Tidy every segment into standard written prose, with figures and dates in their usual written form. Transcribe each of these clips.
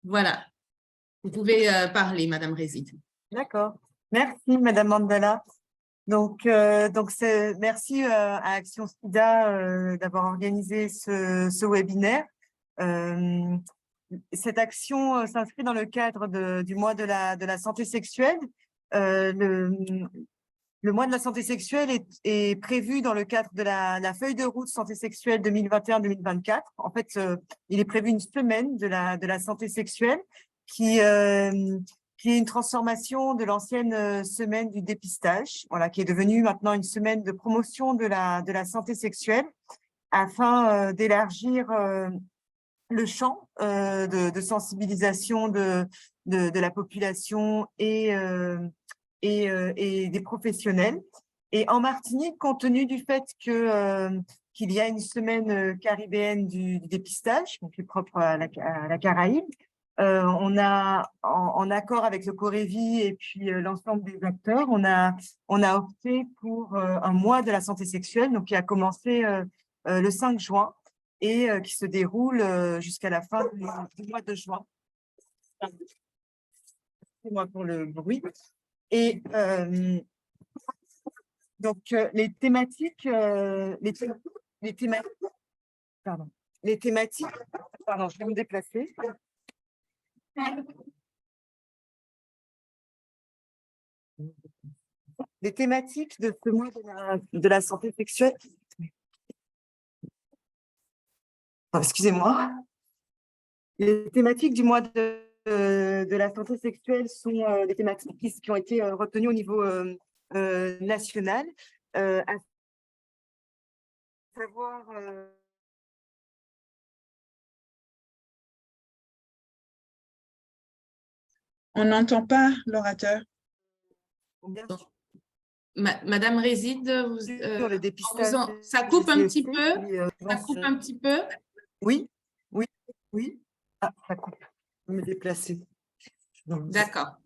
Voilà, vous pouvez parler, Madame Réside. D'accord. Merci, Madame Mandala. Donc merci à Action SIDA d'avoir organisé ce webinaire. Cette action s'inscrit dans le cadre du mois de la santé sexuelle. Le mois de la santé sexuelle est prévu dans le cadre de la feuille de route santé sexuelle 2021-2024. En fait, il est prévu une semaine de la santé sexuelle qui est une transformation de l'ancienne semaine du dépistage, voilà, qui est devenue maintenant une semaine de promotion de la santé sexuelle afin d'élargir le champ de sensibilisation de la population et des professionnels. Et en Martinique, compte tenu du fait qu'il y a une semaine caribéenne du dépistage, donc qui est propre à la Caraïbe, on a, en accord avec le Corévi et puis l'ensemble des acteurs, on a opté pour un mois de la santé sexuelle, donc qui a commencé le 5 juin et qui se déroule jusqu'à la fin du mois de juin. Excusez-moi pour le bruit. Et donc les thématiques, pardon, je vais me déplacer. Les thématiques de ce mois de la santé sexuelle. Excusez-moi. Les thématiques du mois de la santé sexuelle sont des thématiques qui ont été retenues au niveau national, à savoir On n'entend pas l'orateur. Madame Réside, sur le dépistage ça coupe un petit peu. Ça coupe un petit peu. Oui. Ah, ça coupe. Je vais me déplacer. D'accord.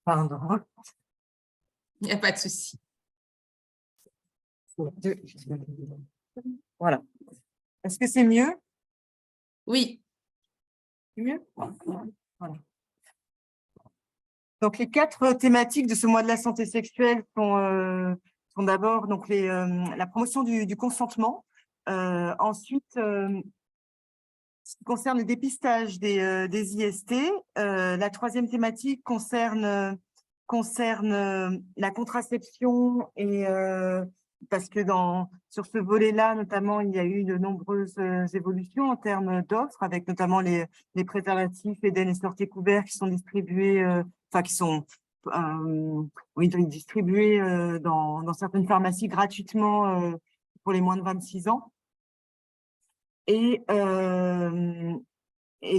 Pardon. Il n'y a pas de souci. Voilà. Est-ce que c'est mieux? Oui. Mieux? Voilà. Donc, les 4 thématiques de ce mois de la santé sexuelle sont d'abord donc la promotion du consentement. Ensuite, ce qui concerne le dépistage des IST. La 3e thématique concerne la contraception et parce que sur ce volet-là, notamment, il y a eu de nombreuses évolutions en termes d'offres, avec notamment les préservatifs Eden et Sortie couverts qui sont distribués, qui sont distribués dans certaines pharmacies gratuitement pour les moins de 26 ans. Et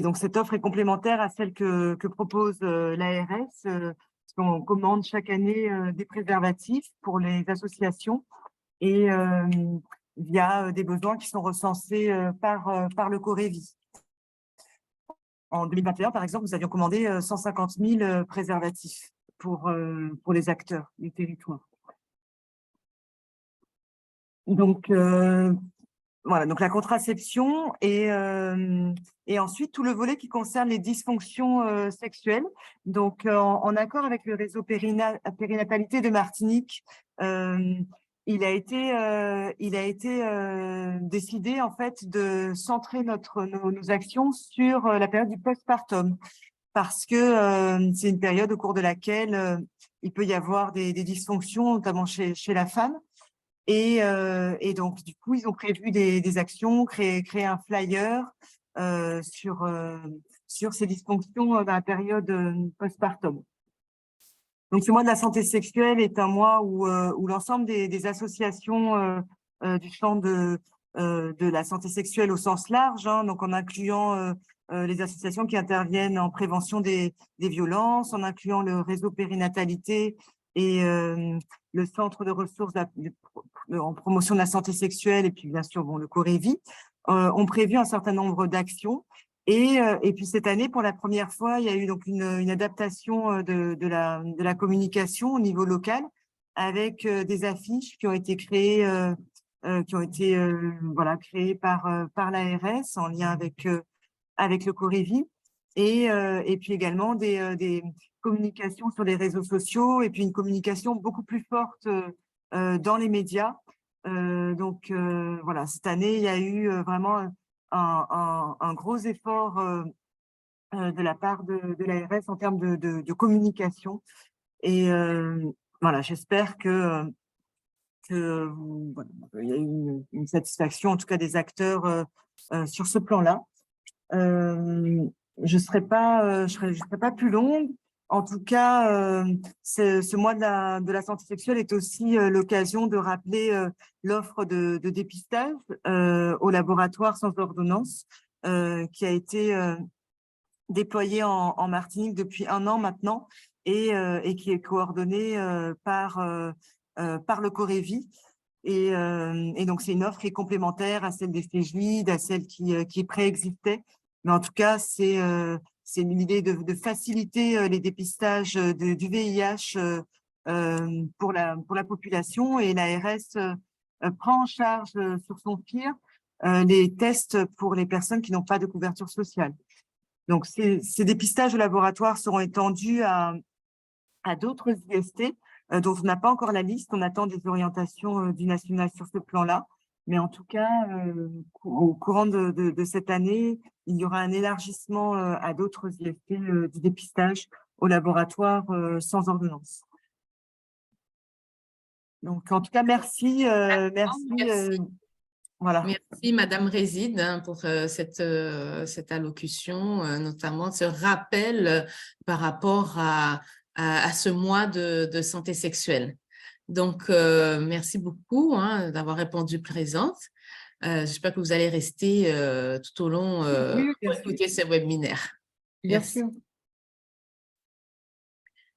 donc, cette offre est complémentaire à celle que propose l'ARS, parce qu'on commande chaque année des préservatifs pour les associations et via des besoins qui sont recensés par le Corévi. En 2021, par exemple, nous avions commandé 150 000 préservatifs pour les acteurs du territoire. Donc, voilà, donc la contraception et ensuite tout le volet qui concerne les dysfonctions sexuelles. Donc, en accord avec le réseau périnatalité de Martinique, il a été décidé en fait de centrer nos actions sur la période du postpartum, parce que c'est une période au cours de laquelle il peut y avoir des dysfonctions, notamment chez la femme. Et donc, du coup, ils ont prévu des actions, créé un flyer sur ces dysfonctions dans la période postpartum. Donc, ce mois de la santé sexuelle est un mois où l'ensemble des associations du champ de la santé sexuelle au sens large, donc en incluant les associations qui interviennent en prévention des violences, en incluant le réseau périnatalité et le centre de ressources en promotion de la santé sexuelle et puis bien sûr le Corévi, ont prévu un certain nombre d'actions. Et puis cette année, pour la première fois, il y a eu donc une adaptation de la communication au niveau local avec des affiches qui ont été créées qui ont été voilà, créés par l'ARS en lien avec le Corévi. Et puis également des communications sur les réseaux sociaux et puis une communication beaucoup plus forte dans les médias. Donc voilà, cette année, il y a eu vraiment un gros effort de la part de l'ARS en termes de communication. Et voilà, j'espère que voilà, il y a eu une satisfaction, en tout cas des acteurs sur ce plan-là. Je serai pas plus longue. En tout cas, ce mois de la santé sexuelle est aussi l'occasion de rappeler l'offre de dépistage au laboratoire sans ordonnance qui a été déployée en Martinique depuis 1 an maintenant et qui est coordonnée par le Corévi. Et donc, c'est une offre qui est complémentaire à celle des FEJLID, à celle qui préexistait. Mais en tout cas, c'est une idée de faciliter les dépistages du VIH pour la population. Et l'ARS prend en charge sur son FIR les tests pour les personnes qui n'ont pas de couverture sociale. Donc, ces dépistages au laboratoire seront étendus à d'autres IST dont on n'a pas encore la liste. On attend des orientations du national sur ce plan-là. Mais en tout cas, au courant de cette année, il y aura un élargissement à d'autres IST du dépistage au laboratoire sans ordonnance. Donc, en tout cas, merci. Merci. Voilà. Merci, Madame Réside, pour cette allocution, notamment ce rappel par rapport à ce mois de santé sexuelle. Donc, merci beaucoup d'avoir répondu présente. J'espère que vous allez rester tout au long pour écouter ce webinaire. Bien Merci. sûr.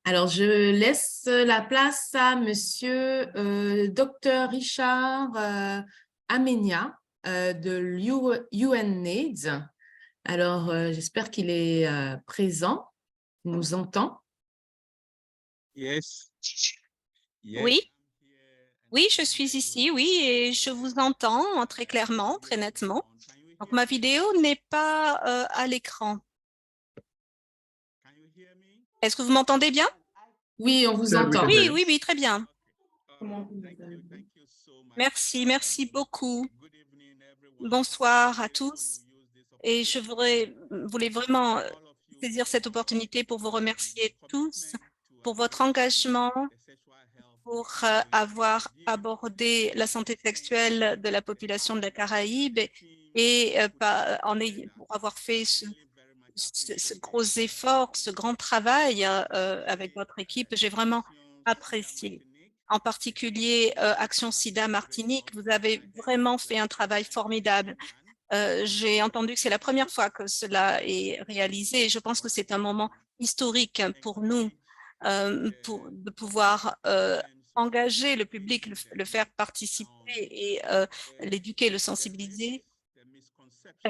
Alors, je laisse la place à Monsieur Dr Richard Amenia de UNAIDS. Alors, j'espère qu'il est présent, il nous entend. Yes. Oui, oui, je suis ici, oui, et je vous entends très clairement, très nettement. Donc, ma vidéo n'est pas à l'écran. Est-ce que vous m'entendez bien? Oui, on vous entend. Oui, oui, oui, très bien. Merci, merci beaucoup. Bonsoir à tous. Et je voulais vraiment saisir cette opportunité pour vous remercier tous pour votre engagement, pour avoir abordé la santé sexuelle de la population de la Caraïbe et pour avoir fait ce gros effort, ce grand travail avec votre équipe. J'ai vraiment apprécié. En particulier, Action SIDA Martinique, vous avez vraiment fait un travail formidable. J'ai entendu que c'est la première fois que cela est réalisé et je pense que c'est un moment historique pour nous de pouvoir engager le public, le faire participer et l'éduquer, le sensibiliser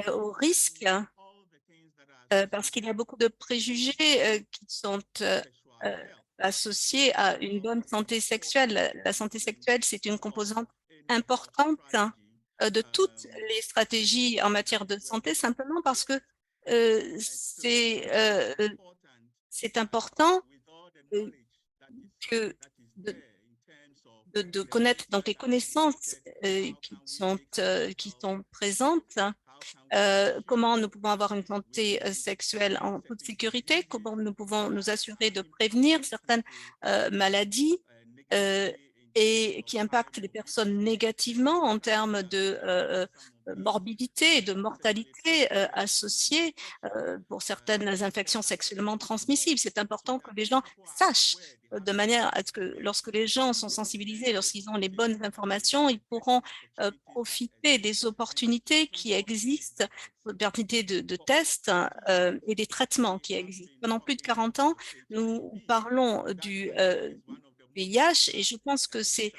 aux risques parce qu'il y a beaucoup de préjugés qui sont associés à une bonne santé sexuelle. La santé sexuelle, c'est une composante importante de toutes les stratégies en matière de santé, simplement parce que c'est important de connaître donc les connaissances qui sont présentes. Comment nous pouvons avoir une santé sexuelle en toute sécurité, comment nous pouvons nous assurer de prévenir certaines maladies et qui impactent les personnes négativement en termes de morbidité et de mortalité associées pour certaines infections sexuellement transmissibles. C'est important que les gens sachent de manière à ce que lorsque les gens sont sensibilisés, lorsqu'ils ont les bonnes informations, ils pourront profiter des opportunités qui existent, d'opportunités de tests et des traitements qui existent. Pendant plus de 40 ans, nous parlons du VIH et je pense que c'est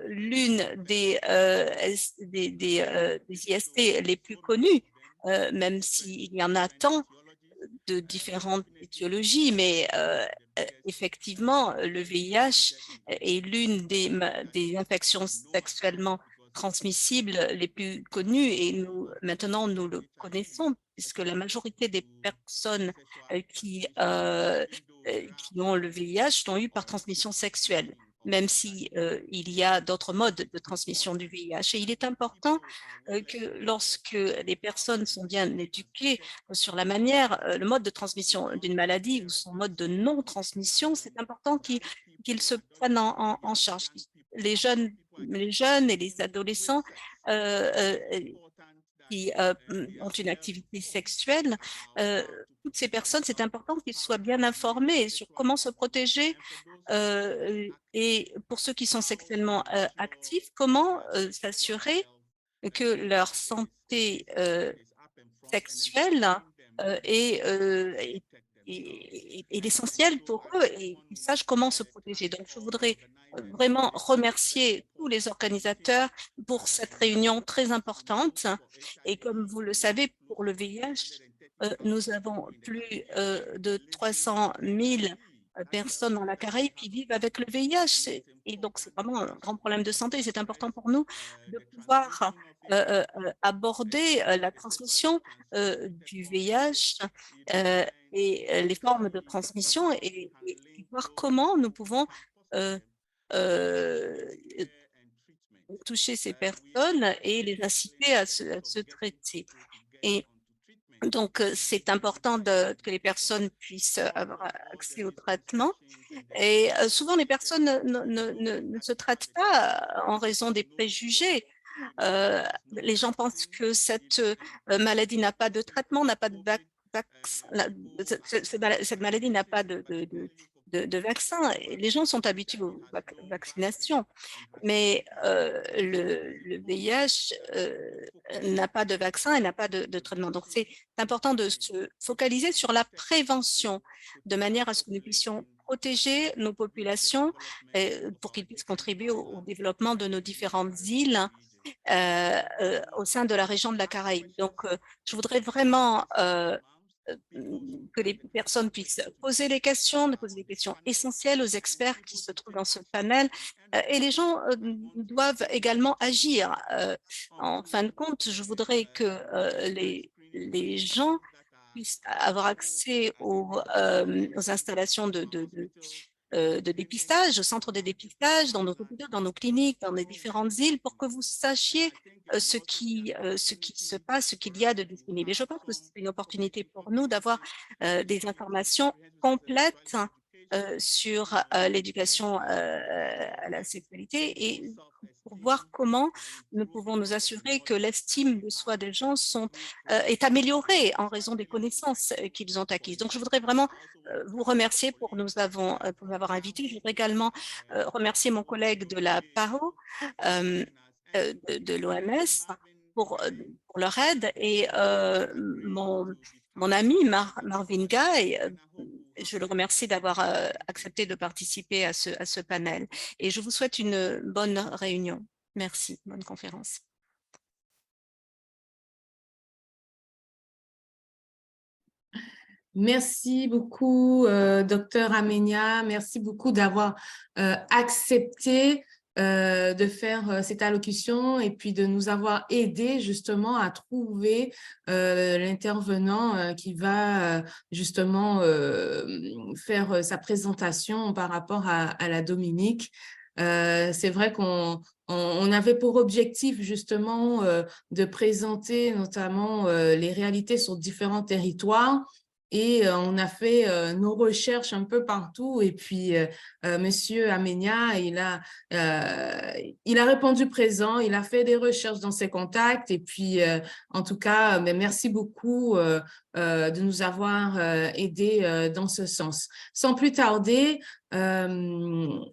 l'une des IST les plus connues, même s'il y en a tant de différentes étiologies, mais effectivement, le VIH est l'une des infections sexuellement transmissibles les plus connus et maintenant nous le connaissons puisque la majorité des personnes qui ont le VIH l'ont eu par transmission sexuelle, même si il y a d'autres modes de transmission du VIH. Et il est important que lorsque les personnes sont bien éduquées sur la manière, le mode de transmission d'une maladie ou son mode de non-transmission, c'est important qu'ils se prennent en charge. Les jeunes et les adolescents qui ont une activité sexuelle, toutes ces personnes, c'est important qu'ils soient bien informés sur comment se protéger et pour ceux qui sont sexuellement actifs, comment s'assurer que leur santé sexuelle est l'essentiel pour eux et qu'ils sachent comment se protéger. Donc, je voudrais vraiment remercier tous les organisateurs pour cette réunion très importante. Et comme vous le savez, pour le VIH, nous avons plus de 300 000 personnes dans la Caraïbe qui vivent avec le VIH. Et donc, c'est vraiment un grand problème de santé. C'est important pour nous de pouvoir aborder la transmission du VIH et les formes de transmission et voir comment nous pouvons toucher ces personnes et les inciter à se traiter. Et donc, c'est important que les personnes puissent avoir accès au traitement. Et souvent, les personnes ne se traitent pas en raison des préjugés. Les gens pensent que cette maladie n'a pas de traitement, n'a pas de vaccin, cette maladie n'a pas de vaccin. Et les gens sont habitués aux vaccinations, mais le VIH n'a pas de vaccin et n'a pas de traitement. Donc, c'est important de se focaliser sur la prévention de manière à ce que nous puissions protéger nos populations pour qu'ils puissent contribuer au développement de nos différentes îles au sein de la région de la Caraïbe. Donc, je voudrais vraiment que les personnes puissent poser des questions essentielles aux experts qui se trouvent dans ce panel. Et les gens doivent également agir. En fin de compte, je voudrais que les gens puissent avoir accès aux installations de dépistage, au centre de dépistage, dans nos hôpitaux, dans nos cliniques, dans les différentes îles, pour que vous sachiez ce qui se passe, ce qu'il y a de disponible. Et je pense que c'est une opportunité pour nous d'avoir des informations complètes sur l'éducation à la sexualité et pour voir comment nous pouvons nous assurer que l'estime de soi des gens est améliorée en raison des connaissances qu'ils ont acquises. Donc, je voudrais vraiment vous remercier pour nous avoir invités. Je voudrais également remercier mon collègue de la PAHO, de l'OMS, pour leur aide et mon ami Marvin Guy, je le remercie d'avoir accepté de participer à ce panel. Et je vous souhaite une bonne réunion. Merci, bonne conférence. Merci beaucoup, Docteur Amenia. Merci beaucoup d'avoir accepté de faire cette allocution et puis de nous avoir aidé justement à trouver l'intervenant qui va justement faire sa présentation par rapport à la Dominique. C'est vrai qu'on avait pour objectif justement de présenter notamment les réalités sur différents territoires. Et on a fait nos recherches un peu partout. Et puis, Monsieur Amenia, il a répondu présent, il a fait des recherches dans ses contacts. Et puis, en tout cas, merci beaucoup de nous avoir aidés dans ce sens. Sans plus tarder, on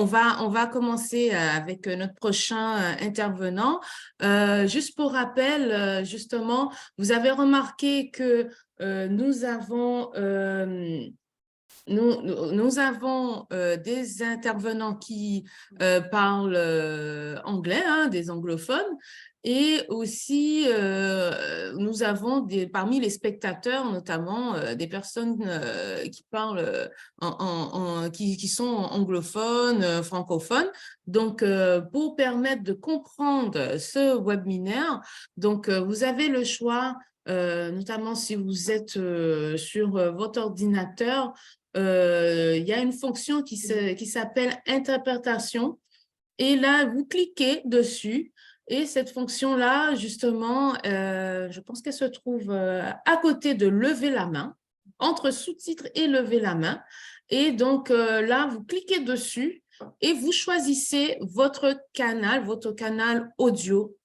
va commencer avec notre prochain intervenant. Juste pour rappel, justement, vous avez remarqué que nous avons des intervenants qui parlent anglais, hein, des anglophones, Et aussi, nous avons parmi les spectateurs, notamment des personnes qui parlent, qui sont anglophones, francophones. Donc, pour permettre de comprendre ce webinaire, donc, vous avez le choix, notamment si vous êtes sur votre ordinateur, il y a une fonction qui s'appelle interprétation. Et là, vous cliquez dessus. Et cette fonction-là, justement, je pense qu'elle se trouve à côté de lever la main, entre sous-titres et lever la main. Et donc là, vous cliquez dessus et vous choisissez votre canal audio.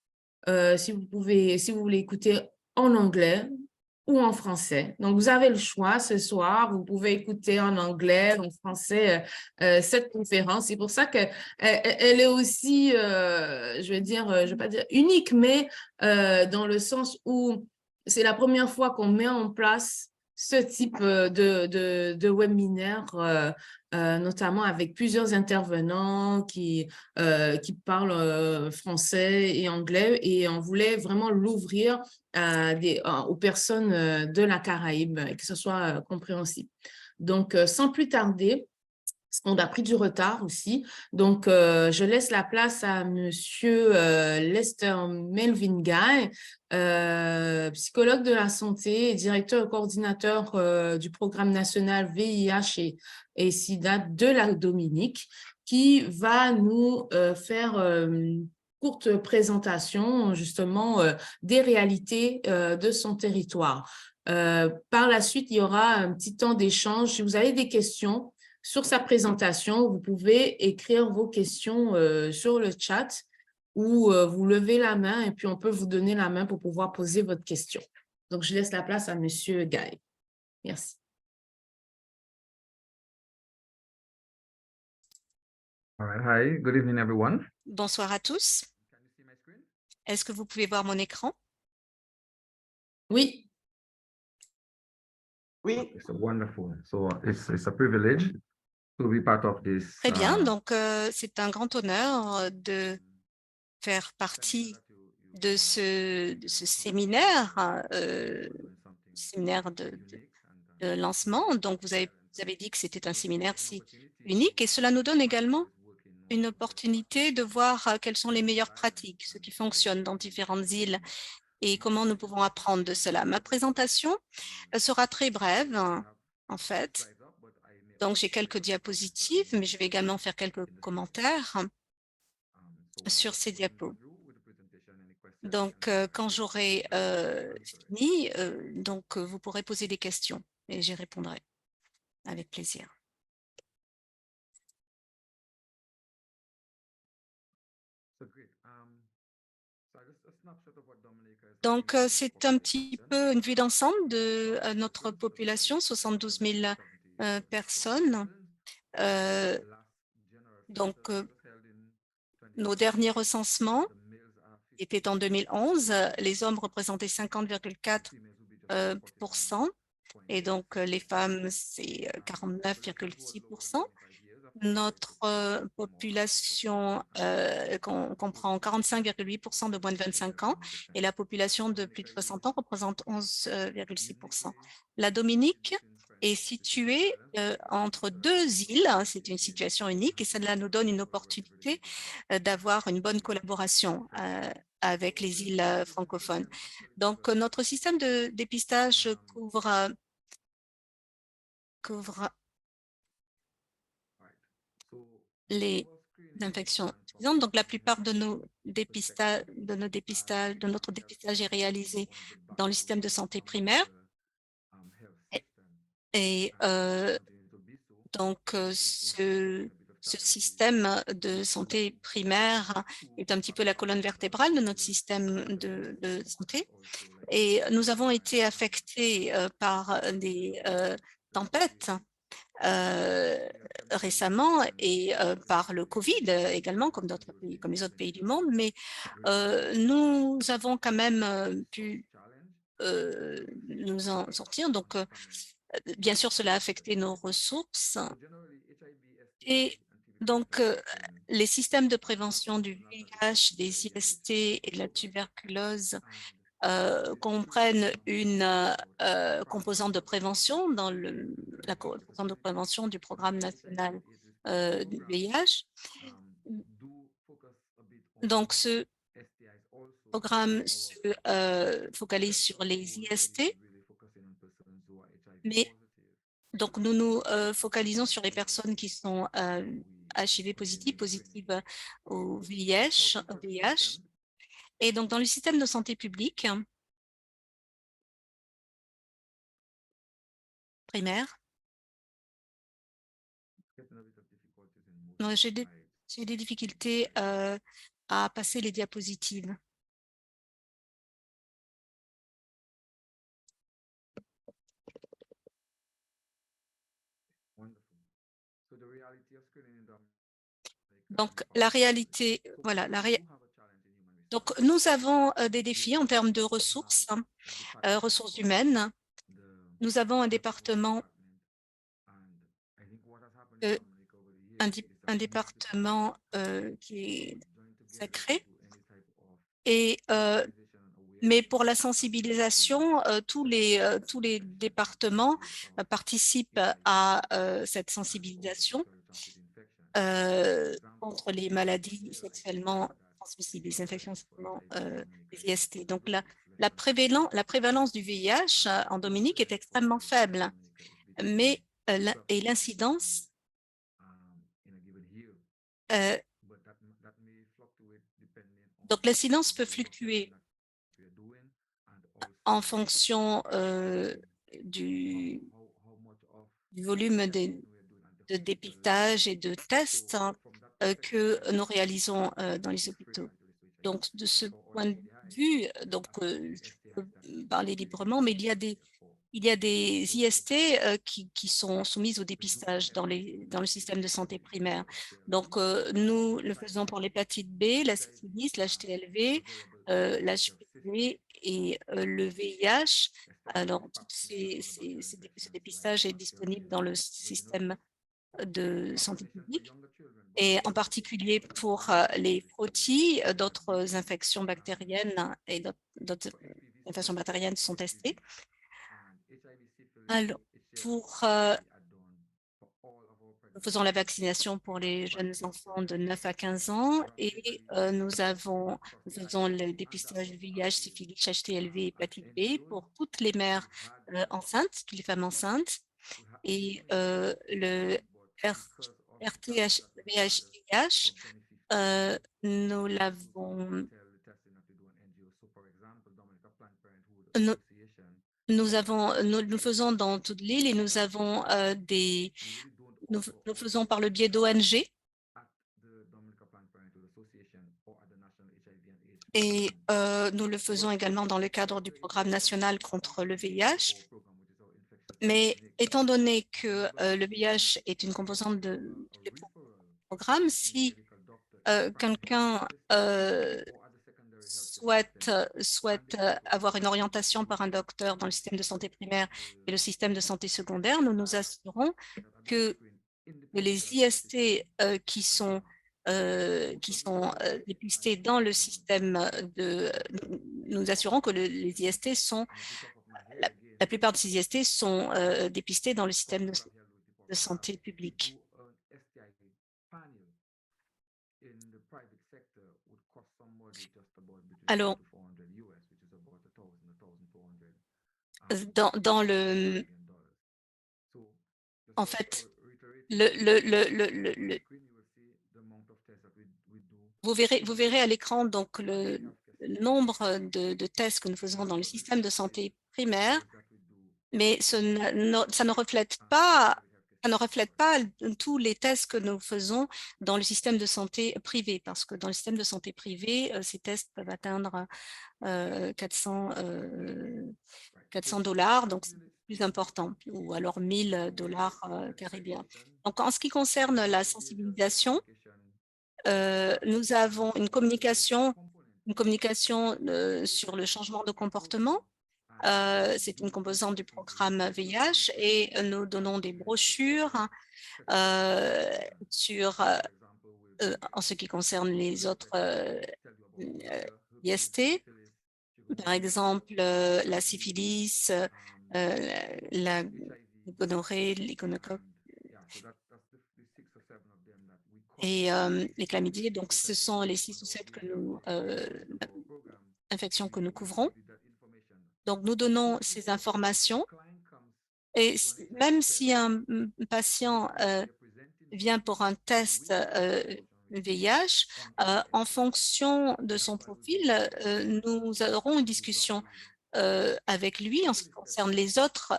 Si vous voulez écouter en anglais ou en français. Donc, vous avez le choix ce soir. Vous pouvez écouter en anglais, en français, cette conférence. C'est pour ça qu'elle elle est aussi, je vais vais pas dire unique, mais dans le sens où c'est la première fois qu'on met en place ce type de webinaire, notamment avec plusieurs intervenants qui parlent français et anglais, et on voulait vraiment l'ouvrir aux personnes de la Caraïbe, et que ce soit compréhensible. Donc, sans plus tarder, parce qu'on a pris du retard aussi. Donc, je laisse la place à Monsieur Lester Melvin Guy, psychologue de la santé et directeur et coordinateur du programme national VIH et SIDA de la Dominique, qui va nous faire une courte présentation justement des réalités de son territoire. Par la suite, il y aura un petit temps d'échange. Si vous avez des questions sur sa présentation, vous pouvez écrire vos questions sur le chat ou vous levez la main et puis on peut vous donner la main pour pouvoir poser votre question. Donc, je laisse la place à Monsieur Guy. Merci. All right. Hi, good evening, everyone. Bonsoir à tous. Est-ce que vous pouvez voir mon écran? Oui. Oui. It's wonderful. So it's a privilege to be part of this. Très bien, donc c'est un grand honneur de faire partie de ce séminaire, séminaire de lancement. Donc, vous avez dit que c'était un séminaire si unique, et cela nous donne également une opportunité de voir quelles sont les meilleures pratiques, ce qui fonctionne dans différentes îles et comment nous pouvons apprendre de cela. Ma présentation sera très brève, en fait. Donc, j'ai quelques diapositives, mais je vais également faire quelques commentaires sur ces diapos. Donc, quand j'aurai fini, vous pourrez poser des questions et j'y répondrai avec plaisir. Donc, c'est un petit peu une vue d'ensemble de notre population, 72 000 personnes. Nos derniers recensements étaient en 2011. Les hommes représentaient 50,4% et donc les femmes, c'est 49,6%. Notre population comprend 45,8% de moins de 25 ans et la population de plus de 60 ans représente 11,6%. La Dominique est située entre deux îles, c'est une situation unique et cela nous donne une opportunité d'avoir une bonne collaboration avec les îles francophones. Donc, notre système de dépistage couvre les infections suffisantes. Donc, la plupart de notre dépistage est réalisé dans le système de santé primaire. Et donc, ce système de santé primaire est un petit peu la colonne vertébrale de notre système de santé. Et nous avons été affectés par des tempêtes récemment et par le Covid également, comme d'autres pays, comme les autres pays du monde, mais nous avons quand même pu nous en sortir. Donc, bien sûr, cela a affecté nos ressources et Donc, les systèmes de prévention du VIH, des IST et de la tuberculose comprennent une composante de prévention dans la composante de prévention du programme national du VIH. Donc, ce programme se focalise sur les IST, mais donc nous nous focalisons sur les personnes qui sont HIV positives au VIH. Et donc, dans le système de santé publique primaire, j'ai des difficultés à passer les diapositives. Donc, la réalité, voilà, donc nous avons des défis en termes de ressources, ressources humaines. Nous avons un département, qui est sacré, et mais pour la sensibilisation, tous les départements participent à cette sensibilisation contre les maladies sexuellement transmissibles, les infections sexuellement les IST. Donc, la prévalence du VIH en Dominique est extrêmement faible, mais l'incidence donc l'incidence peut fluctuer en fonction du volume de dépistage et de tests que nous réalisons dans les hôpitaux. Donc, de ce point de vue, donc, je peux parler librement, mais il y a des IST qui sont soumises au dépistage dans le système de santé primaire. Donc, nous le faisons pour l'hépatite B, la syphilis, l'HTLV, l'HPV et le VIH. Alors, ce dépistage est disponible dans le système de santé publique et en particulier pour les frottis, d'autres infections bactériennes et d'autres infections bactériennes sont testées. Alors, nous faisons la vaccination pour les jeunes enfants de 9 à 15 ans et nous faisons le dépistage du VIH, syphilis, HTLV, hépatite B pour toutes les mères enceintes, toutes les femmes enceintes. Et le RT-VIH, nous l'avons, nous faisons dans toute l'île et nous avons nous faisons par le biais d'ONG et nous le faisons également dans le cadre du programme national contre le VIH. Mais étant donné que le VIH est une composante du programme, si quelqu'un souhaite avoir une orientation par un docteur dans le système de santé primaire et le système de santé secondaire, nous nous assurons que les IST qui sont dépistés dans le système nous assurons que les IST sont, la plupart de ces IST sont dépistés dans le système de santé publique. Alors, en fait, vous verrez à l'écran donc le nombre de tests que nous faisons dans le système de santé primaire, mais ça ne reflète pas tous les tests que nous faisons dans le système de santé privé, parce que dans le système de santé privé, ces tests peuvent atteindre 400 $, donc c'est plus important, ou alors 1 000 $ caribéens. Donc, en ce qui concerne la sensibilisation, nous avons une communication sur le changement de comportement C'est une composante du programme VIH et nous donnons des brochures en ce qui concerne les autres IST. Par exemple, la syphilis, la gonorrhée, les gonocoques et les chlamydiés. Donc, ce sont les 6 ou 7 infections que nous couvrons. Donc, nous donnons ces informations et même si un patient vient pour un test VIH, en fonction de son profil, nous aurons une discussion avec lui en ce qui concerne les autres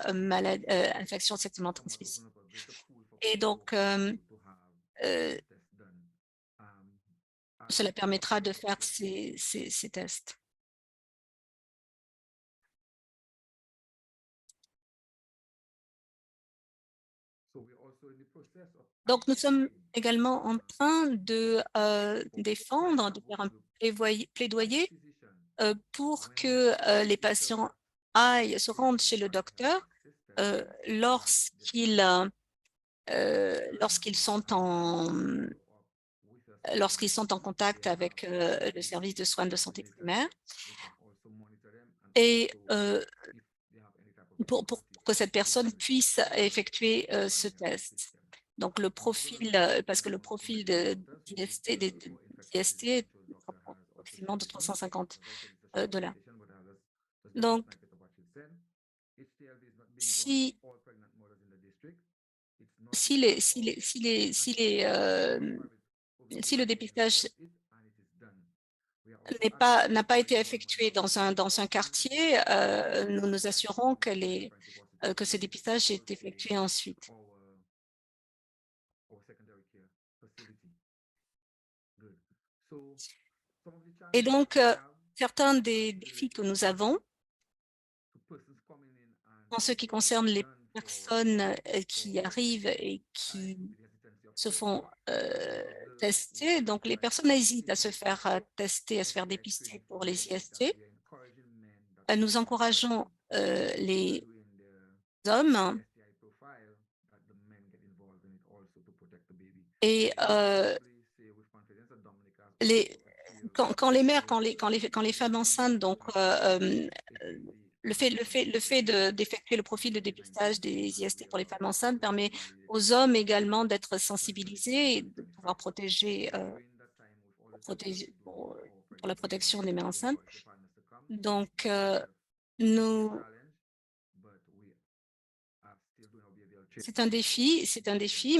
infections sexuellement transmissibles. Et donc, cela permettra de faire ces tests. Donc, nous sommes également en train de défendre, de faire un plaidoyer pour que les patients se rendent chez le docteur lorsqu'ils sont en contact avec le service de soins de santé primaire et pour que cette personne puisse effectuer ce test. Donc, le profil, parce que le profil d'IST est approximativement de $350. Donc, si le dépistage n'a pas été effectué dans un quartier, nous nous assurons que ce dépistage est effectué ensuite. Et donc, certains des défis que nous avons en ce qui concerne les personnes qui arrivent et qui se font tester. Donc, les personnes hésitent à se faire tester, à se faire dépister pour les IST. Nous encourageons les hommes et quand les femmes enceintes, donc le fait d'effectuer le profil de dépistage des IST pour les femmes enceintes permet aux hommes également d'être sensibilisés et de pouvoir protéger, pour la protection des mères enceintes. Donc, c'est un défi,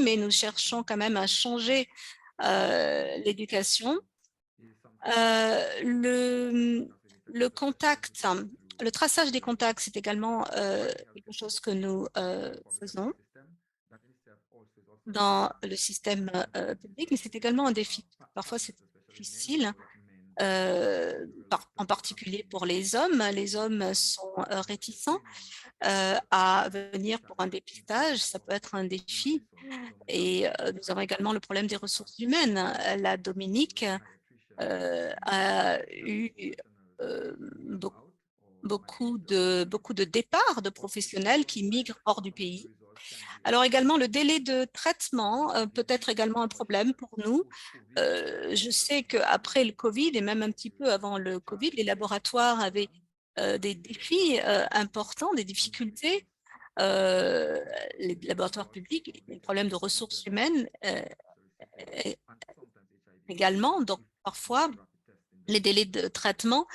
mais nous cherchons quand même à changer l'éducation. Le contact, le traçage des contacts, c'est également quelque chose que nous faisons dans le système public, mais c'est également un défi. Parfois, c'est difficile, en particulier pour les hommes. Les hommes sont réticents à venir pour un dépistage. Ça peut être un défi. Et nous avons également le problème des ressources humaines. La Dominique a eu beaucoup de départs de professionnels qui migrent hors du pays. Alors également, le délai de traitement peut être également un problème pour nous. Je sais qu'après le COVID et même un petit peu avant le COVID, les laboratoires avaient des défis importants, des difficultés. Les laboratoires publics, les problèmes de ressources humaines également. Donc, parfois, les délais de traitement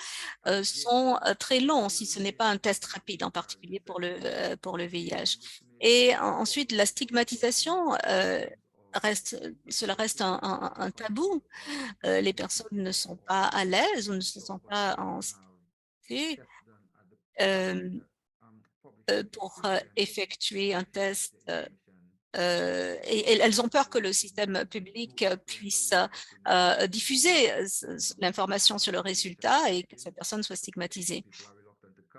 sont très longs si ce n'est pas un test rapide, en particulier pour le VIH. Et ensuite, la stigmatisation cela reste un tabou. Les personnes ne sont pas à l'aise ou ne se sentent pas en sécurité pour effectuer un test. Et elles ont peur que le système public puisse diffuser l'information sur le résultat et que cette personne soit stigmatisée.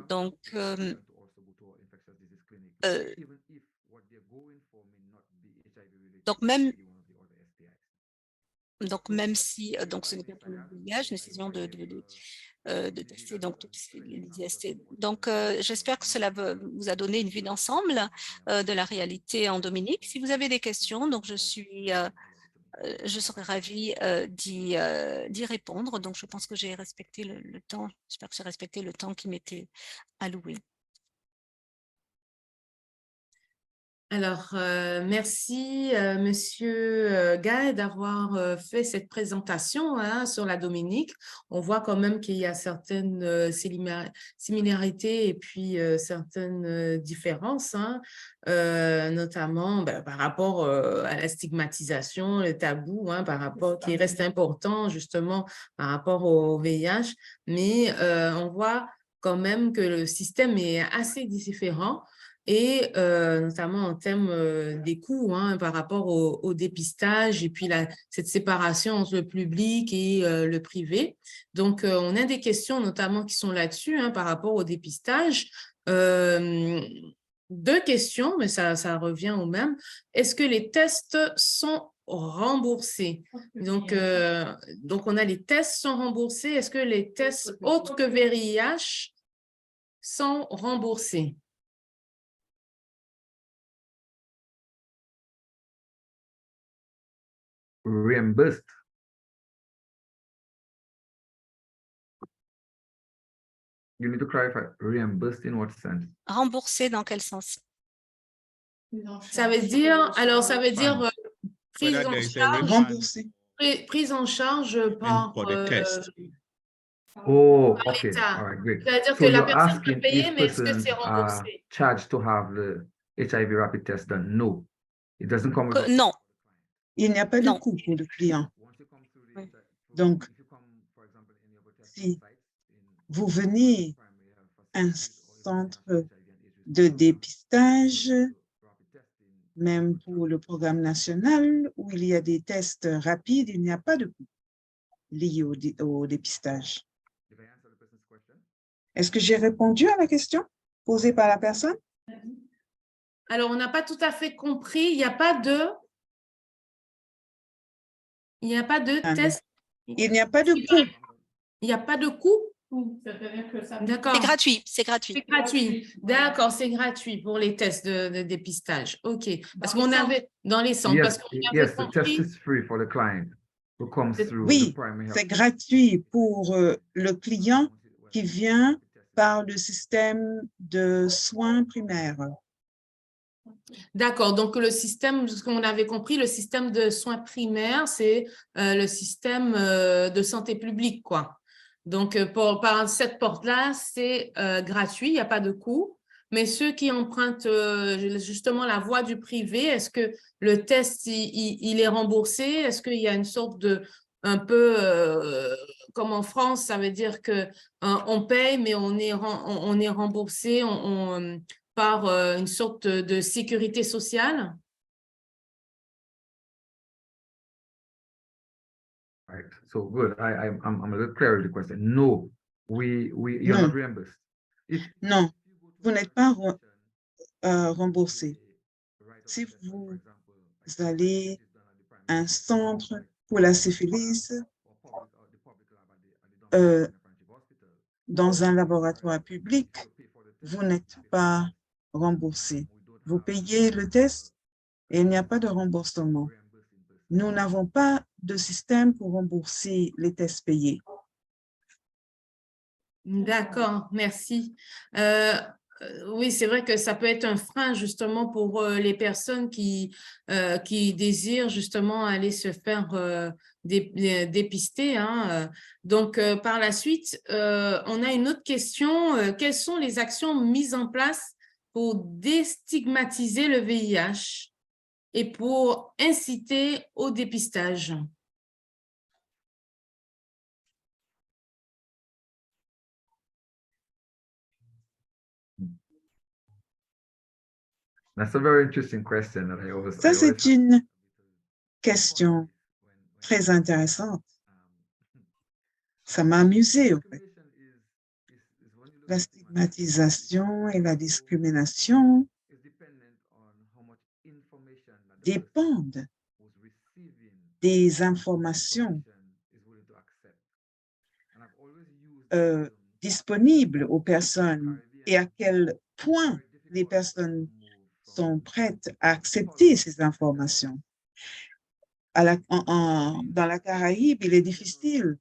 Donc, même Donc, même si donc ce n'est pas pour le VIH, nous essayons de tester donc toutes les IST. Donc, j'espère que cela vous a donné une vue d'ensemble de la réalité en Dominique. Si vous avez des questions, donc je serais ravie d'y répondre. Donc, je pense que j'ai respecté le temps. J'espère que j'ai respecté le temps qui m'était alloué. Alors, merci, Monsieur Guy, d'avoir fait cette présentation hein, sur la Dominique. On voit quand même qu'il y a certaines similarités et puis certaines différences, hein, notamment par rapport à la stigmatisation, le tabou, hein, par rapport qui reste important justement par rapport au VIH. Mais on voit quand même que le système est assez différent. Et notamment en termes des coûts hein, par rapport au dépistage et puis cette séparation entre le public et le privé. Donc, on a des questions notamment qui sont là-dessus hein, par rapport au dépistage. Deux questions, mais ça revient au même. Est-ce que les tests sont remboursés? Donc, on a les tests sont remboursés. Est-ce que les tests autres que VIH sont remboursés? Reimbursed. You need to clarify. Reimbursed in what sense? Remboursé dans quel sens? Ça veut dire, alors ça veut dire prise Whether en there is a charge, refund Remboursé. prise en charge par for the test. Oh, par okay. l'État. All right, great. C'est-à-dire So que la you're personne peut asking payer, if mais est-ce que persons c'est are remboursé? charged to have the HIV rapid test done? No, it doesn't come with. Non, Il n'y a pas de Non. coût pour le client. Oui. Donc, si vous venez à un centre de dépistage, même pour le programme national où il y a des tests rapides, il n'y a pas de coût lié au dépistage. Est-ce que j'ai répondu à la question posée par la personne? Alors, on n'a pas tout à fait compris. Il n'y a pas de Ah, non. test. Il n'y a pas de coût. Il n'y a pas de coût. D'accord. c'est gratuit, c'est gratuit. C'est gratuit. D'accord, c'est gratuit pour les tests de dépistage. OK. Parce qu'on avait dans les centres, parce Yes, qu'on avait yes, the test compris. is free for the client who comes through Oui, the primary health. c'est gratuit pour le client qui vient par le système de soins primaires. D'accord, donc le système, ce qu'on avait compris, le système de soins primaires, c'est le système de santé publique, quoi. Donc, par cette porte-là, c'est gratuit, il n'y a pas de coût. Mais ceux qui empruntent justement la voie du privé, est-ce que le test, il est remboursé? Est-ce qu'il y a une sorte de, un peu comme en France, ça veut dire que on paye, mais on est remboursé, par une sorte de sécurité sociale? Right. So good. I'm a little clear with the question. No, you're Non. not reimbursed. Non, vous n'êtes pas remboursé. Si vous allez à un centre pour la syphilis dans un laboratoire public, vous n'êtes pas remboursé. Vous payez le test et il n'y a pas de remboursement. Nous n'avons pas de système pour rembourser les tests payés. D'accord, merci. Oui, c'est vrai que ça peut être un frein justement pour les personnes qui désirent justement aller se faire dépister. Hein. Donc, par la suite, on a une autre question. Quelles sont les actions mises en place pour déstigmatiser le VIH et pour inciter au dépistage? That's a very interesting question that I always. Ça, c'est une question très intéressante. Ça m'a amusé, en fait. La stigmatisation et la discrimination dépendent des informations disponibles aux personnes et à quel point les personnes sont prêtes à accepter ces informations. Dans la Caraïbe, il est difficile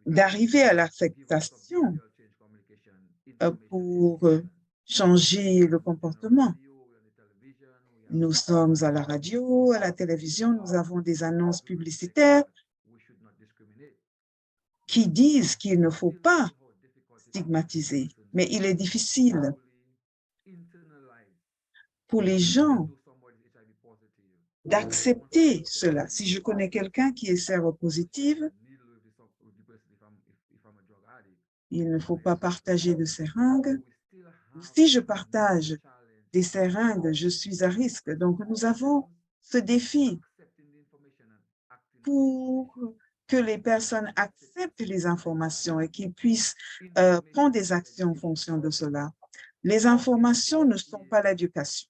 d'arriver à l'acceptation pour changer le comportement. Nous sommes à la radio, à la télévision, nous avons des annonces publicitaires qui disent qu'il ne faut pas stigmatiser, mais il est difficile pour les gens d'accepter cela. Si je connais quelqu'un qui est séropositive, il ne faut pas partager de seringues. Si je partage des seringues, je suis à risque. Donc, nous avons ce défi pour que les personnes acceptent les informations et qu'ils puissent prendre des actions en fonction de cela. Les informations ne sont pas l'éducation.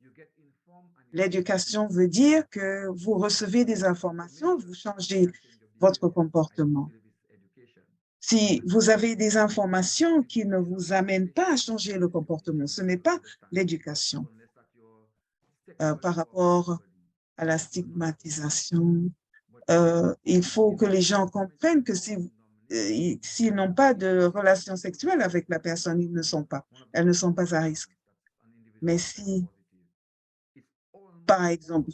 L'éducation veut dire que vous recevez des informations, vous changez votre comportement. Si vous avez des informations qui ne vous amènent pas à changer le comportement, ce n'est pas l'éducation. Par rapport à la stigmatisation, il faut que les gens comprennent que s'ils n'ont pas de relation sexuelle avec la personne, elles ne sont pas à risque. Mais si, par exemple,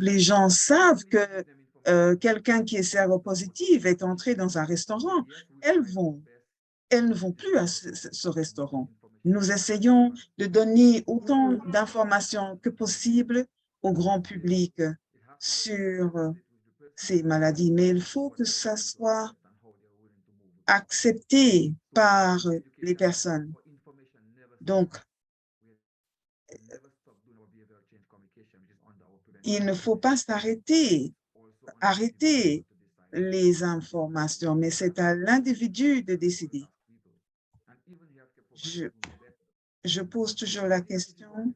les gens savent que quelqu'un qui est séropositif est entré dans un restaurant, elles ne vont plus à ce restaurant. Nous essayons de donner autant d'informations que possible au grand public sur ces maladies, mais il faut que ça soit accepté par les personnes. Donc, il ne faut pas arrêter les informations, mais c'est à l'individu de décider. Je pose toujours la question.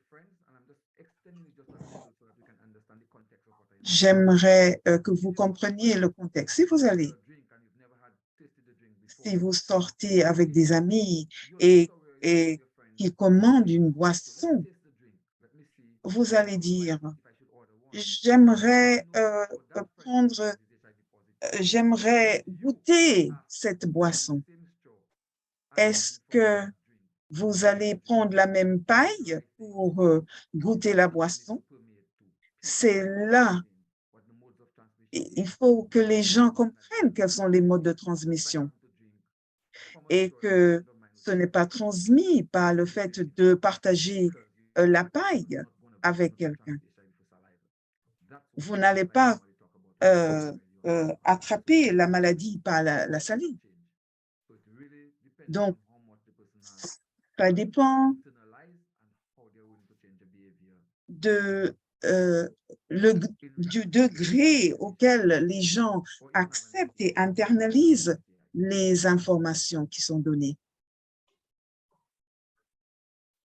J'aimerais que vous compreniez le contexte. Si vous sortez avec des amis et qui commandent une boisson, vous allez dire, j'aimerais goûter cette boisson. Est-ce que vous allez prendre la même paille pour goûter la boisson? C'est là. Il faut que les gens comprennent quels sont les modes de transmission et que ce n'est pas transmis par le fait de partager la paille avec quelqu'un. Vous n'allez pas attraper la maladie par la salive. Donc, ça dépend du degré auquel les gens acceptent et internalisent les informations qui sont données.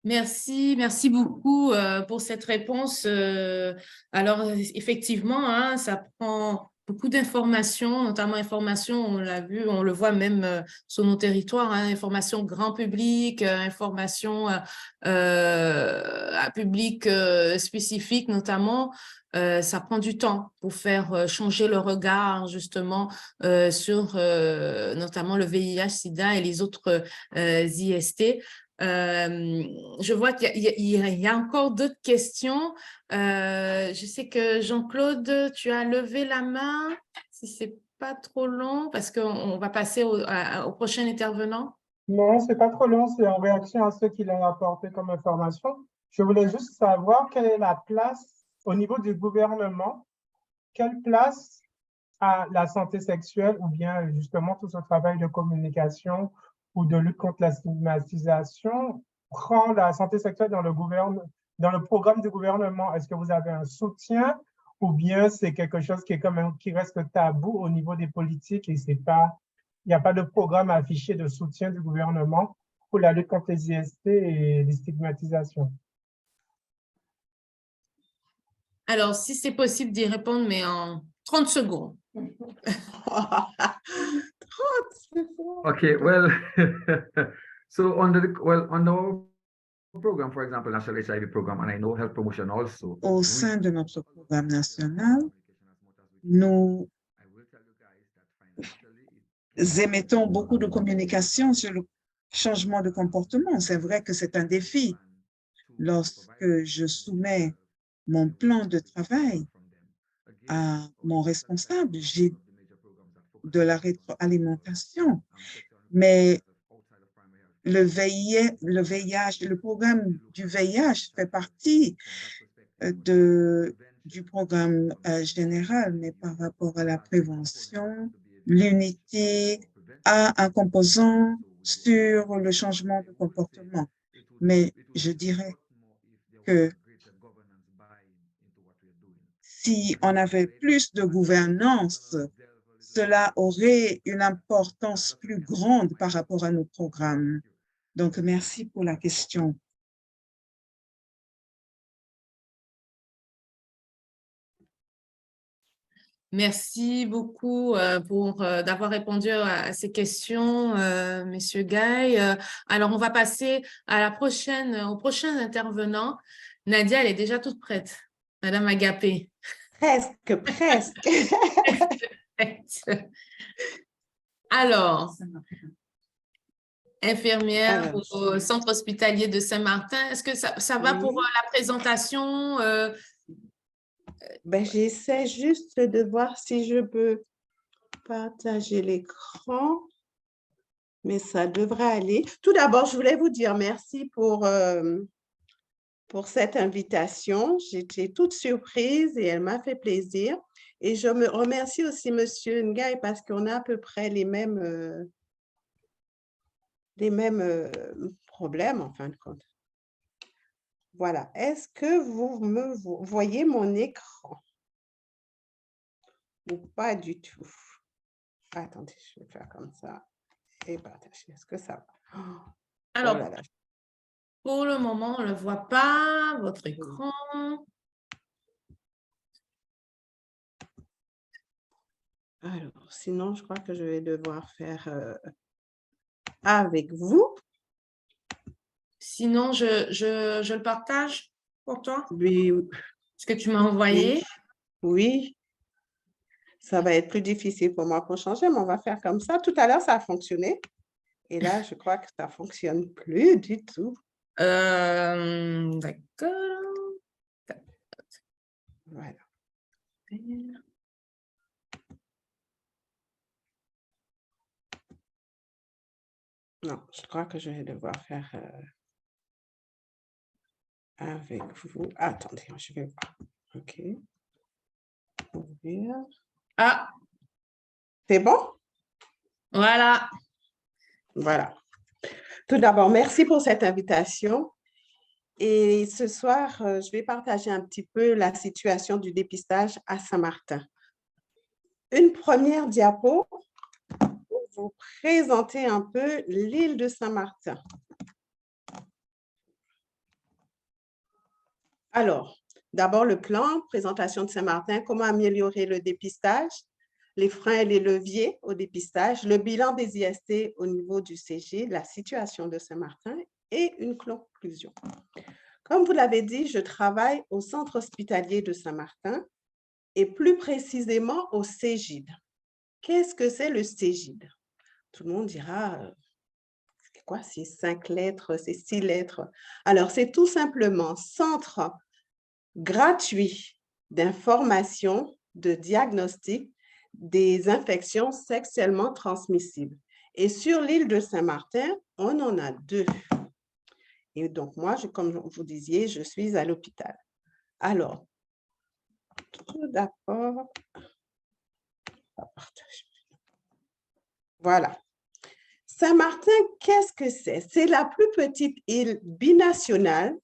Merci beaucoup pour cette réponse. Alors, effectivement, hein, ça prend beaucoup d'informations, notamment informations, on l'a vu, on le voit même sur nos territoires, hein, informations grand public, informations à public spécifique notamment. Ça prend du temps pour faire changer le regard justement sur notamment le VIH-Sida et les autres IST. Je vois qu'il y a encore d'autres questions. Je sais que Jean-Claude, tu as levé la main, si ce n'est pas trop long, parce qu'on va passer au prochain intervenant. Non, ce n'est pas trop long, c'est en réaction à ce qu'il a apporté comme information. Je voulais juste savoir quelle est la place au niveau du gouvernement, quelle place a la santé sexuelle ou bien justement tout ce travail de communication ou de lutte contre la stigmatisation prend la santé sexuelle dans le programme du gouvernement? Est-ce que vous avez un soutien ou bien c'est quelque chose qui reste tabou au niveau des politiques et il n'y a pas de programme affiché de soutien du gouvernement pour la lutte contre les IST et les stigmatisations? Alors, si c'est possible d'y répondre, mais en 30 secondes. Okay, well, so on our program, for example, National HIV program, and I know health promotion also. Au sein de notre programme national, nous émettons beaucoup de communication sur le changement de comportement. C'est vrai que c'est un défi. Lorsque je soumets mon plan de travail à mon responsable, j'ai de la rétroalimentation, mais le VIH, le programme du VIH fait partie du programme général, mais par rapport à la prévention, l'unité a un composant sur le changement de comportement. Mais je dirais que si on avait plus de gouvernance, cela aurait une importance plus grande par rapport à nos programmes. Donc, merci pour la question. Merci beaucoup d'avoir répondu à ces questions, Messieurs Guy. Alors, on va passer à au prochain intervenant. Nadia, elle est déjà toute prête. Madame Agapé. Presque. Alors, infirmière au centre hospitalier de Saint-Martin, est-ce que ça va pour la présentation? Ben, j'essaie juste de voir si je peux partager l'écran, mais ça devrait aller. Tout d'abord, je voulais vous dire merci pour cette invitation. J'étais toute surprise et elle m'a fait plaisir. Et je me remercie aussi Monsieur Ngaï parce qu'on a à peu près les mêmes problèmes en fin de compte. Voilà. Est-ce que vous voyez mon écran? Ou pas du tout? Attendez, je vais faire comme ça et partager. Est-ce que ça va? Alors, oh là là. Pour le moment, on ne le voit pas, votre écran. Alors, sinon, je crois que je vais devoir faire avec vous. Sinon, je le partage pour toi. Oui. Ce que tu m'as envoyé. Oui. Ça va être plus difficile pour moi pour changer, mais on va faire comme ça. Tout à l'heure, ça a fonctionné. Et là, je crois que ça ne fonctionne plus du tout. D'accord. Voilà. Non, je crois que je vais devoir faire avec vous. Attendez, je vais voir. OK. Ouvrir. Ah. C'est bon? Voilà. Voilà. Tout d'abord, merci pour cette invitation. Et ce soir, je vais partager un petit peu la situation du dépistage à Saint-Martin. Une première diapo pour vous présenter un peu l'île de Saint-Martin. Alors, d'abord le plan, présentation de Saint-Martin, comment améliorer le dépistage, les freins et les leviers au dépistage, le bilan des IST au niveau du CG, la situation de Saint-Martin et une conclusion. Comme vous l'avez dit, je travaille au centre hospitalier de Saint-Martin et plus précisément au CEGID. Qu'est-ce que c'est le CEGID? Tout le monde dira, c'est quoi, c'est 5 lettres, c'est 6 lettres. Alors, c'est tout simplement centre gratuit d'information, de diagnostic des infections sexuellement transmissibles. Et sur l'île de Saint-Martin, on en a 2. Et donc, moi, comme vous disiez, je suis à l'hôpital. Alors, tout d'abord, voilà. Saint-Martin, qu'est-ce que c'est? C'est la plus petite île binationale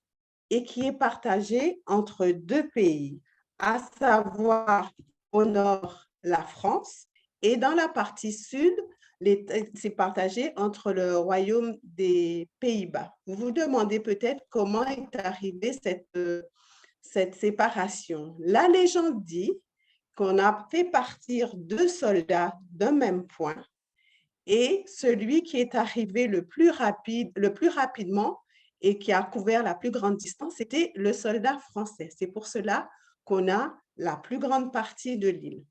et qui est partagée entre 2 pays, à savoir au nord, la France, et dans la partie sud, c'est partagé entre le Royaume des Pays-Bas. Vous vous demandez peut-être comment est arrivée cette séparation. La légende dit qu'on a fait partir 2 soldats d'un même point et celui qui est arrivé le plus rapidement et qui a couvert la plus grande distance, c'était le soldat français. C'est pour cela qu'on a la plus grande partie de l'île.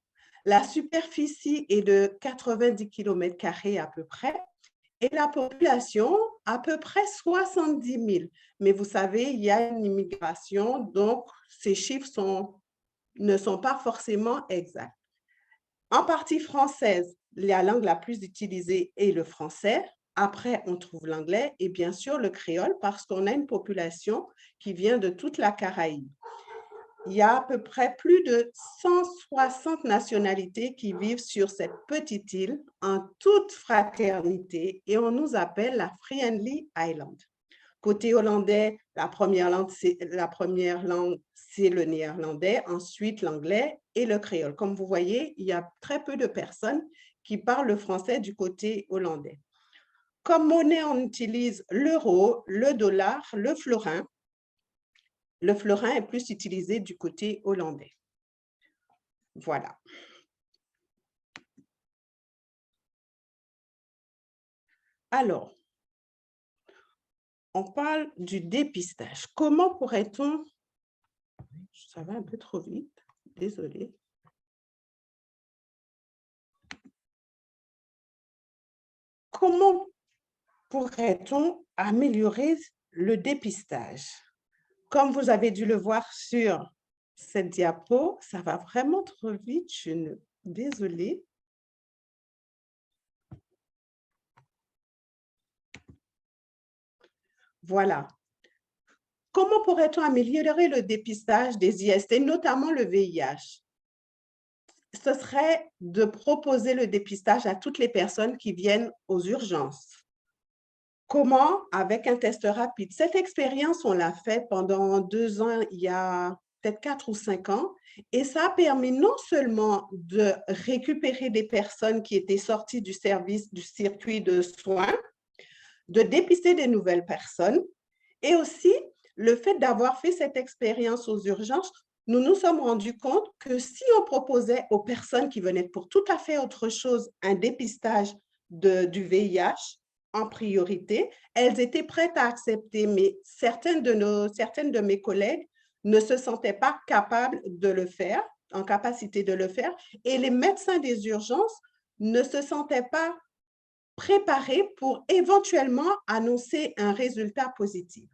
La superficie est de 90 km² à peu près et la population à peu près 70 000. Mais vous savez, il y a une immigration, donc ces chiffres ne sont pas forcément exacts. En partie française, la langue la plus utilisée est le français. Après, on trouve l'anglais et bien sûr le créole parce qu'on a une population qui vient de toute la Caraïbe. Il y a à peu près plus de 160 nationalités qui vivent sur cette petite île en toute fraternité et on nous appelle la Friendly Island. Côté hollandais, la première langue, c'est le néerlandais, ensuite l'anglais et le créole. Comme vous voyez, il y a très peu de personnes qui parlent le français du côté hollandais. Comme monnaie, on utilise l'euro, le dollar, le florin. Le florin est plus utilisé du côté hollandais. Voilà. Alors, on parle du dépistage. Comment pourrait-on... Ça va un peu trop vite, désolée. Comment pourrait-on améliorer le dépistage? Comme vous avez dû le voir sur cette diapo, ça va vraiment trop vite, désolée. Voilà. Comment pourrait-on améliorer le dépistage des IST, notamment le VIH? Ce serait de proposer le dépistage à toutes les personnes qui viennent aux urgences. Comment? Avec un test rapide. Cette expérience, on l'a faite pendant 2 ans, il y a peut-être 4 ou 5 ans, et ça a permis non seulement de récupérer des personnes qui étaient sorties du circuit de soins, de dépister des nouvelles personnes, et aussi le fait d'avoir fait cette expérience aux urgences, nous nous sommes rendus compte que si on proposait aux personnes qui venaient pour tout à fait autre chose un dépistage du VIH en priorité, elles étaient prêtes à accepter, mais certaines de mes collègues ne se sentaient pas capables de le faire, en capacité de le faire, et les médecins des urgences ne se sentaient pas préparés pour éventuellement annoncer un résultat positif.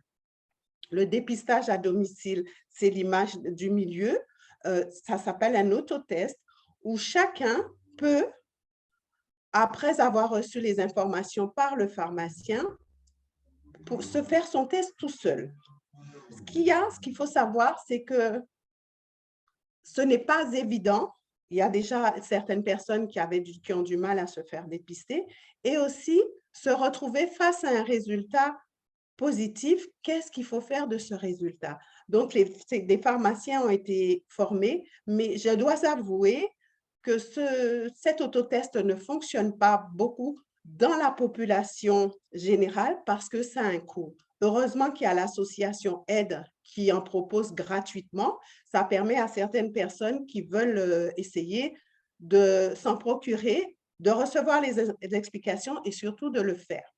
Le dépistage à domicile, c'est l'image du milieu. Ça s'appelle un autotest où chacun peut, après avoir reçu les informations par le pharmacien, pour se faire son test tout seul. Ce qu'il faut savoir, c'est que ce n'est pas évident. Il y a déjà certaines personnes qui ont du mal à se faire dépister et aussi se retrouver face à un résultat positif, qu'est-ce qu'il faut faire de ce résultat? Donc, des pharmaciens ont été formés, mais je dois avouer que cet autotest ne fonctionne pas beaucoup dans la population générale parce que ça a un coût. Heureusement qu'il y a l'association AIDE qui en propose gratuitement. Ça permet à certaines personnes qui veulent essayer de s'en procurer, de recevoir les explications et surtout de le faire.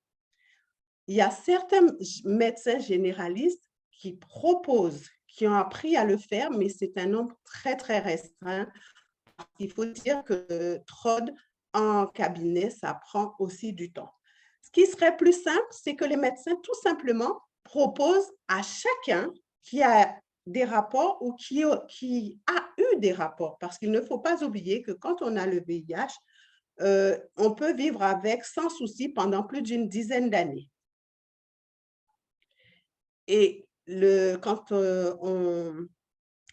Il y a certains médecins généralistes qui proposent, qui ont appris à le faire, mais c'est un nombre très, très restreint. Il faut dire que TROD en cabinet, ça prend aussi du temps. Ce qui serait plus simple, c'est que les médecins, tout simplement, proposent à chacun qui a des rapports ou qui a eu des rapports, parce qu'il ne faut pas oublier que quand on a le VIH, on peut vivre avec sans souci pendant plus d'une dizaine d'années. Et quand on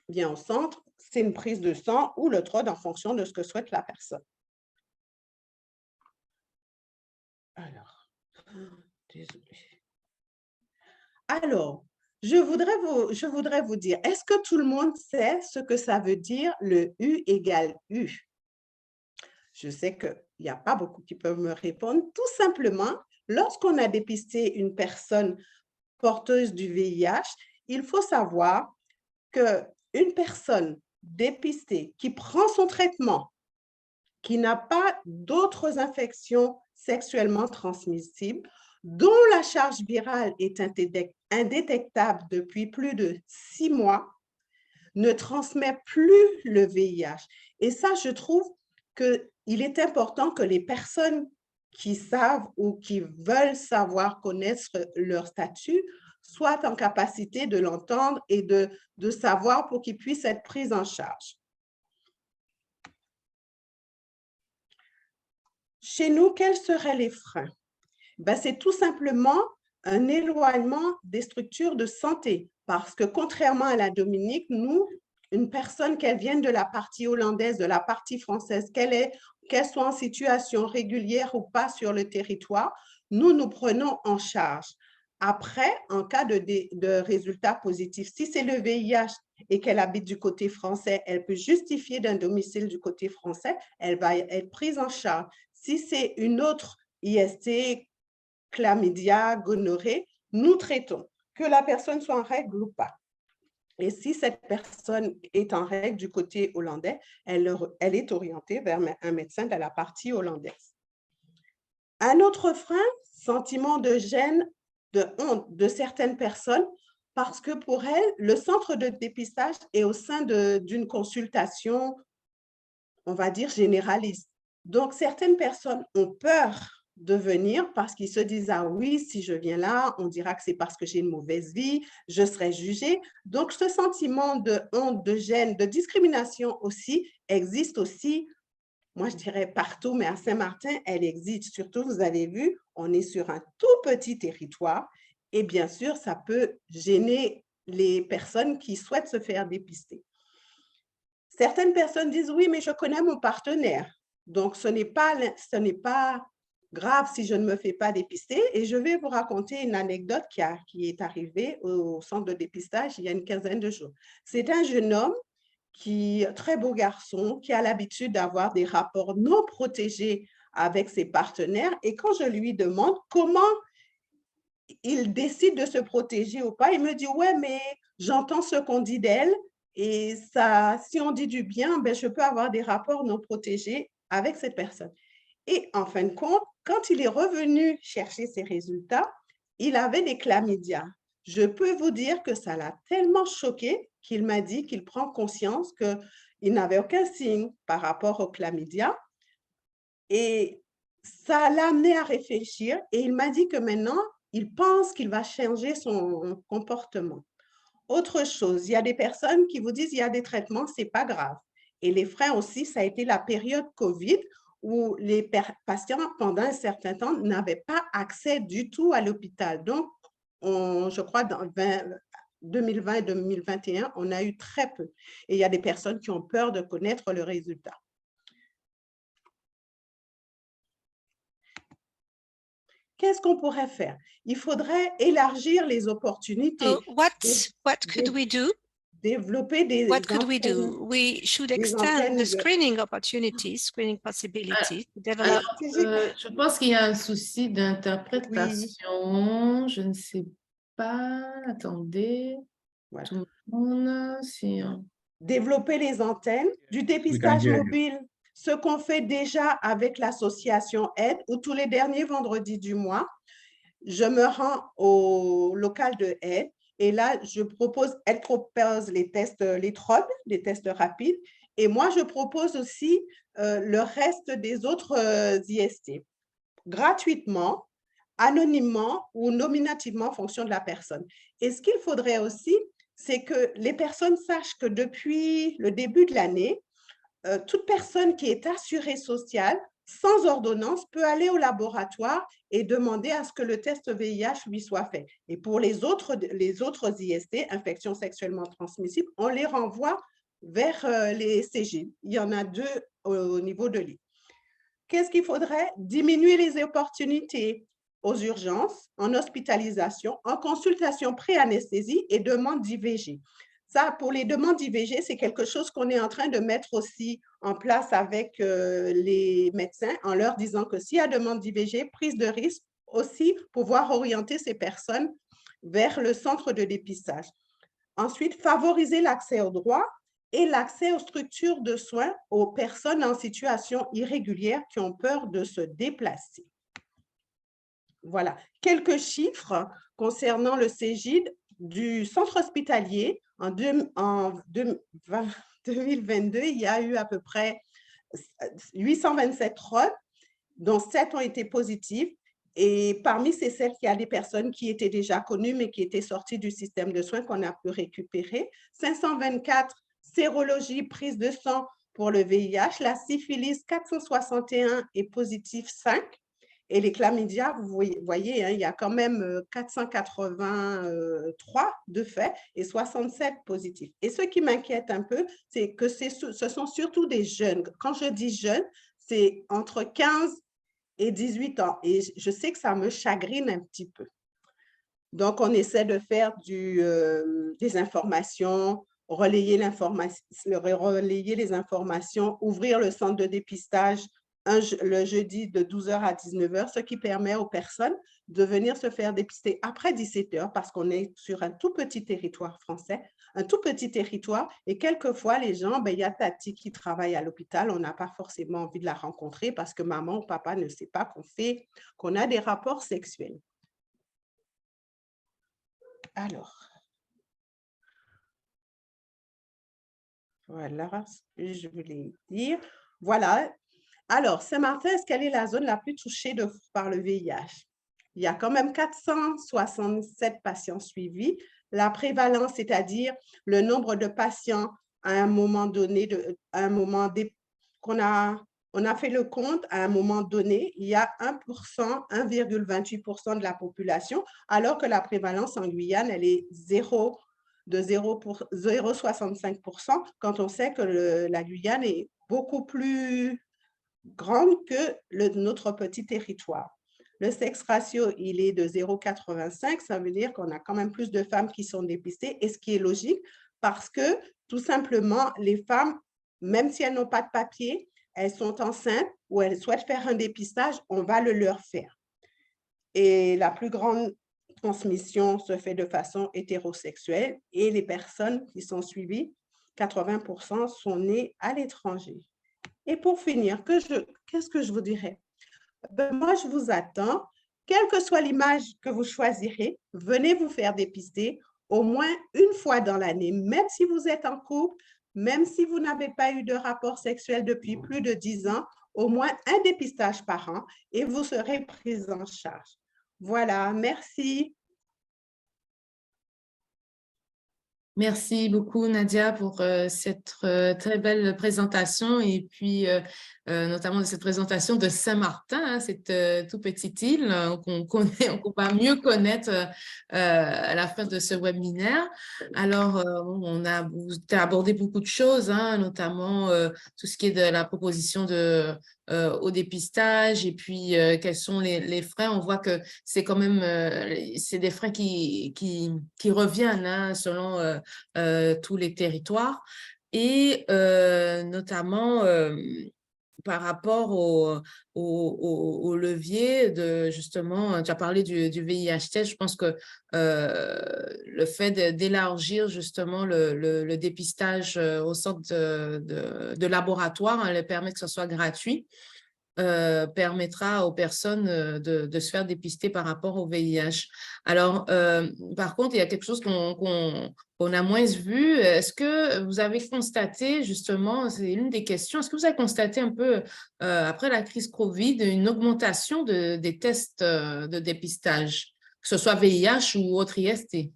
vient au centre, c'est une prise de sang ou le TROD en fonction de ce que souhaite la personne. Alors, désolée. Alors, je voudrais vous dire, est-ce que tout le monde sait ce que ça veut dire le U égale U? Je sais que il n'y a pas beaucoup qui peuvent me répondre. Tout simplement, lorsqu'on a dépisté une personne porteuse du VIH, il faut savoir qu'une personne dépistée qui prend son traitement, qui n'a pas d'autres infections sexuellement transmissibles, dont la charge virale est indétectable depuis plus de 6 mois, ne transmet plus le VIH. Et ça, je trouve qu'il est important que les personnes qui savent ou qui veulent savoir connaître leur statut soient en capacité de l'entendre et de savoir pour qu'ils puissent être pris en charge. Chez nous, quels seraient les freins? C'est tout simplement un éloignement des structures de santé. Parce que contrairement à la Dominique, nous, une personne, qu'elle vienne de la partie hollandaise, de la partie française, qu'elle soit en situation régulière ou pas sur le territoire, nous prenons en charge. Après, en cas de résultat positif, si c'est le VIH et qu'elle habite du côté français, elle peut justifier d'un domicile du côté français, elle va être prise en charge. Si c'est une autre IST, chlamydia, gonorrhée, nous traitons, que la personne soit en règle ou pas. Et si cette personne est en règle du côté hollandais, elle est orientée vers un médecin de la partie hollandaise. Un autre frein, sentiment de gêne, de honte de certaines personnes, parce que pour elles, le centre de dépistage est au sein d'une consultation, on va dire, généraliste. Donc, certaines personnes ont peur de venir parce qu'ils se disent « Ah oui, si je viens là, on dira que c'est parce que j'ai une mauvaise vie, je serai jugée. » Donc, ce sentiment de honte, de gêne, de discrimination aussi existe aussi, moi je dirais partout, mais à Saint-Martin, elle existe. Surtout, vous avez vu, on est sur un tout petit territoire et bien sûr, ça peut gêner les personnes qui souhaitent se faire dépister. Certaines personnes disent « Oui, mais je connais mon partenaire. » Donc, ce n'est pas grave si je ne me fais pas dépister. Et je vais vous raconter une anecdote qui est arrivée au centre de dépistage il y a une quinzaine de jours. C'est un jeune homme, très beau garçon, qui a l'habitude d'avoir des rapports non protégés avec ses partenaires. Et quand je lui demande comment il décide de se protéger ou pas, il me dit « Ouais, mais j'entends ce qu'on dit d'elle. Et ça, si on dit du bien, je peux avoir des rapports non protégés avec cette personne. » Et en fin de compte, quand il est revenu chercher ses résultats, il avait des chlamydia. Je peux vous dire que ça l'a tellement choqué qu'il m'a dit qu'il prend conscience qu'il n'avait aucun signe par rapport aux chlamydia. Et ça l'a amené à réfléchir et il m'a dit que maintenant, il pense qu'il va changer son comportement. Autre chose, il y a des personnes qui vous disent il y a des traitements, ce n'est pas grave. Et les freins aussi, ça a été la période COVID où les patients, pendant un certain temps, n'avaient pas accès du tout à l'hôpital. Donc, je crois, dans 2020 et 2021, on a eu très peu. Et il y a des personnes qui ont peur de connaître le résultat. Qu'est-ce qu'on pourrait faire? Il faudrait élargir les opportunités. What could we do? Développer des What could we do? We should extend the screening opportunities, screening possibilities. Alors, je pense qu'il y a un souci d'interprétation. Oui. Je ne sais pas. Attendez. Voilà. Tout le monde, si... Développer les antennes du dépistage mobile, ce qu'on fait déjà avec l'association Aide, où tous les derniers vendredis du mois, je me rends au local de Aide. Et là, elle propose les tests, les TROD, les tests rapides. Et moi, je propose aussi le reste des autres IST, gratuitement, anonymement ou nominativement en fonction de la personne. Et ce qu'il faudrait aussi, c'est que les personnes sachent que depuis le début de l'année, toute personne qui est assurée sociale, sans ordonnance, peut aller au laboratoire et demander à ce que le test VIH lui soit fait. Et pour les autres IST, infections sexuellement transmissibles, on les renvoie vers les CG. Il y en a 2 au niveau de l'île. Qu'est-ce qu'il faudrait? Diminuer les opportunités aux urgences, en hospitalisation, en consultation pré-anesthésie et demande d'IVG. Ça, pour les demandes d'IVG, c'est quelque chose qu'on est en train de mettre aussi en place avec les médecins en leur disant que s'il y a demande d'IVG, prise de risque, aussi pouvoir orienter ces personnes vers le centre de dépistage. Ensuite, favoriser l'accès aux droits et l'accès aux structures de soins aux personnes en situation irrégulière qui ont peur de se déplacer. Voilà, quelques chiffres concernant le CEGID du centre hospitalier. En 2022, il y a eu à peu près 827 ROD, dont 7 ont été positives. Et parmi ces 7, il y a des personnes qui étaient déjà connues, mais qui étaient sorties du système de soins qu'on a pu récupérer. 524 sérologies, prises de sang pour le VIH. La syphilis, 461 et positif 5. Et les chlamydia, vous voyez, hein, il y a quand même 483 de faits et 67 positifs. Et ce qui m'inquiète un peu, c'est que ce sont surtout des jeunes. Quand je dis jeunes, c'est entre 15 et 18 ans. Et je sais que ça me chagrine un petit peu. Donc, on essaie de faire des informations, relayer les informations, ouvrir le centre de dépistage le jeudi de 12h à 19h, ce qui permet aux personnes de venir se faire dépister après 17h parce qu'on est sur un tout petit territoire français, un tout petit territoire et quelquefois les gens, il y a Tati qui travaille à l'hôpital, on n'a pas forcément envie de la rencontrer parce que maman ou papa ne sait pas qu'on a des rapports sexuels. Alors, voilà ce que je voulais dire. Voilà. Alors, Saint-Martin, quelle est la zone la plus touchée par le VIH? Il y a quand même 467 patients suivis. La prévalence, c'est-à-dire le nombre de patients à un moment donné, on a fait le compte à un moment donné, il y a 1%, 1,28% de la population, alors que la prévalence en Guyane, elle est 0,65%, quand on sait que la Guyane est beaucoup plus grande que notre petit territoire. Le sexe ratio, il est de 0,85, ça veut dire qu'on a quand même plus de femmes qui sont dépistées, et ce qui est logique parce que tout simplement, les femmes, même si elles n'ont pas de papier, elles sont enceintes ou elles souhaitent faire un dépistage, on va le leur faire. Et la plus grande transmission se fait de façon hétérosexuelle et les personnes qui sont suivies, 80% sont nées à l'étranger. Et pour finir, qu'est-ce que je vous dirais? Moi, je vous attends. Quelle que soit l'image que vous choisirez, venez vous faire dépister au moins une fois dans l'année, même si vous êtes en couple, même si vous n'avez pas eu de rapport sexuel depuis plus de 10 ans, au moins un dépistage par an et vous serez prise en charge. Voilà, merci. Merci beaucoup, Nadia, pour cette très belle présentation et puis notamment de cette présentation de Saint-Martin, hein, cette toute petite île qu'on va mieux connaître à la fin de ce webinaire. Alors, on a abordé beaucoup de choses, hein, notamment tout ce qui est de la proposition au dépistage et puis quels sont les freins. On voit que c'est quand même c'est des freins qui reviennent, hein, selon tous les territoires et notamment par rapport au levier de justement, tu as parlé du VIH-test, je pense que le fait d'élargir justement le dépistage au centre de laboratoire, hein, le permet que ce soit gratuit, permettra aux personnes de se faire dépister par rapport au VIH. Alors, par contre, il y a quelque chose qu'on a moins vu. Est-ce que vous avez constaté, justement, c'est une des questions, est-ce que vous avez constaté un peu, après la crise COVID, une augmentation des tests de dépistage, que ce soit VIH ou autre IST?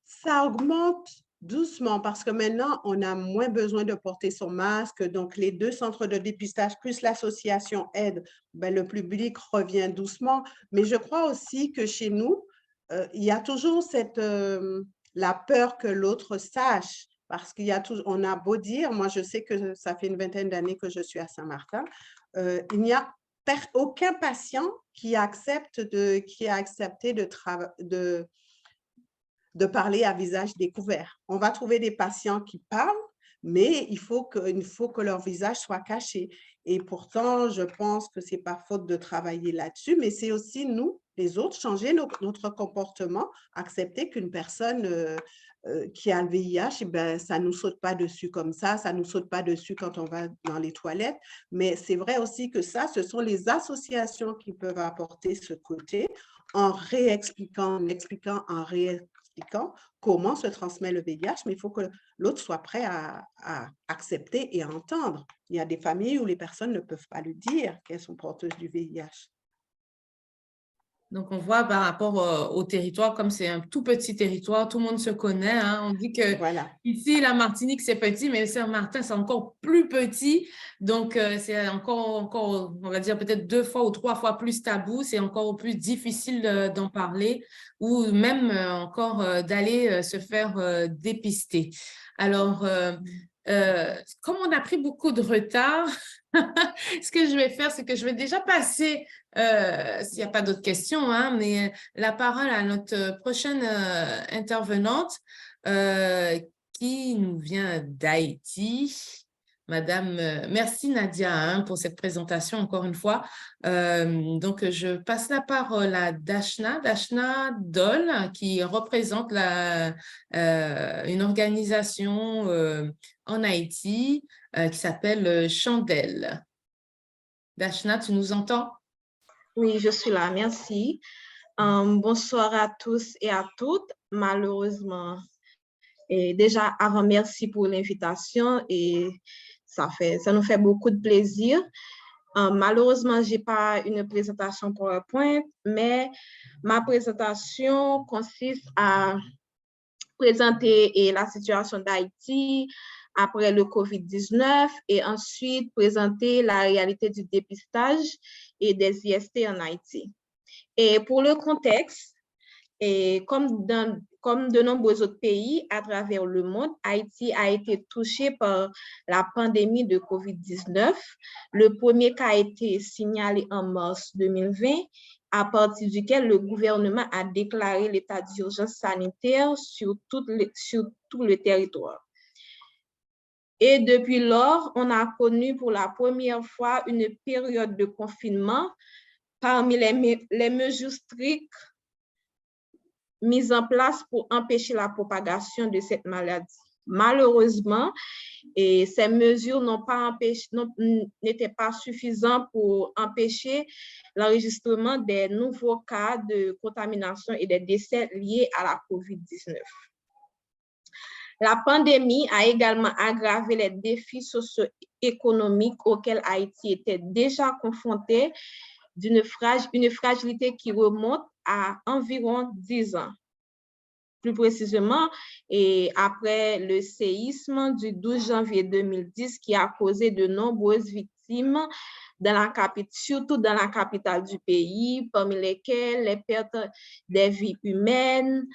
Ça augmente doucement parce que maintenant, on a moins besoin de porter son masque. Donc, les 2 centres de dépistage plus l'association aide, le public revient doucement. Mais je crois aussi que chez nous, il y a toujours la peur que l'autre sache. Parce on a beau dire, moi je sais que ça fait une vingtaine d'années que je suis à Saint-Martin, il n'y a aucun patient qui a accepté de parler à visage découvert. On va trouver des patients qui parlent, mais il faut que leur visage soit caché. Et pourtant, je pense que ce n'est pas faute de travailler là-dessus, mais c'est aussi nous, les autres, changer notre comportement, accepter qu'une personne qui a le VIH, eh ben, ça ne nous saute pas dessus comme ça ne nous saute pas dessus quand on va dans les toilettes. Mais c'est vrai aussi que ça, ce sont les associations qui peuvent apporter ce côté en réexpliquant, en réexpliquant comment se transmet le VIH, mais il faut que l'autre soit prêt à accepter et à entendre. Il y a des familles où les personnes ne peuvent pas le dire qu'elles sont porteuses du VIH. Donc, on voit par rapport au territoire, comme c'est un tout petit territoire, tout le monde se connaît. Hein, on dit que ici, la Martinique, c'est petit, mais Saint-Martin, c'est encore plus petit. Donc, c'est encore, on va dire, peut-être 2 fois ou 3 fois plus tabou. C'est encore plus difficile d'en parler ou même encore d'aller se faire dépister. Alors, comme on a pris beaucoup de retard, ce que je vais faire, c'est que je vais déjà passer, s'il n'y a pas d'autres questions, hein, mais la parole à notre prochaine intervenante qui nous vient d'Haïti. Madame, merci Nadia hein, pour cette présentation encore une fois. Donc, je passe la parole à Dashna Dol, qui représente une organisation en Haïti qui s'appelle Chandelle. Dashna, tu nous entends? Oui, je suis là, merci. Bonsoir à tous et à toutes. Malheureusement, et déjà avant, merci pour l'invitation et ça nous fait beaucoup de plaisir. Malheureusement, je n'ai pas une présentation PowerPoint, mais ma présentation consiste à présenter la situation d'Haïti après le COVID-19 et ensuite présenter la réalité du dépistage et des IST en Haïti. Et pour le contexte, et comme de nombreux autres pays à travers le monde, Haïti a été touché par la pandémie de COVID-19. Le premier cas a été signalé en mars 2020, à partir duquel le gouvernement a déclaré l'état d'urgence sanitaire sur tout le territoire. Et depuis lors, on a connu pour la première fois une période de confinement parmi les mesures strictes mises en place pour empêcher la propagation de cette maladie. Malheureusement, ces mesures n'étaient pas suffisantes pour empêcher l'enregistrement des nouveaux cas de contamination et des décès liés à la COVID-19. La pandémie a également aggravé les défis socio-économiques auxquels Haïti était déjà confronté d'une fragilité qui remonte à environ 10 ans. Plus précisément, et après le séisme du 12 janvier 2010 qui a causé de nombreuses victimes, surtout dans la capitale du pays, parmi lesquelles les pertes des vies humaines,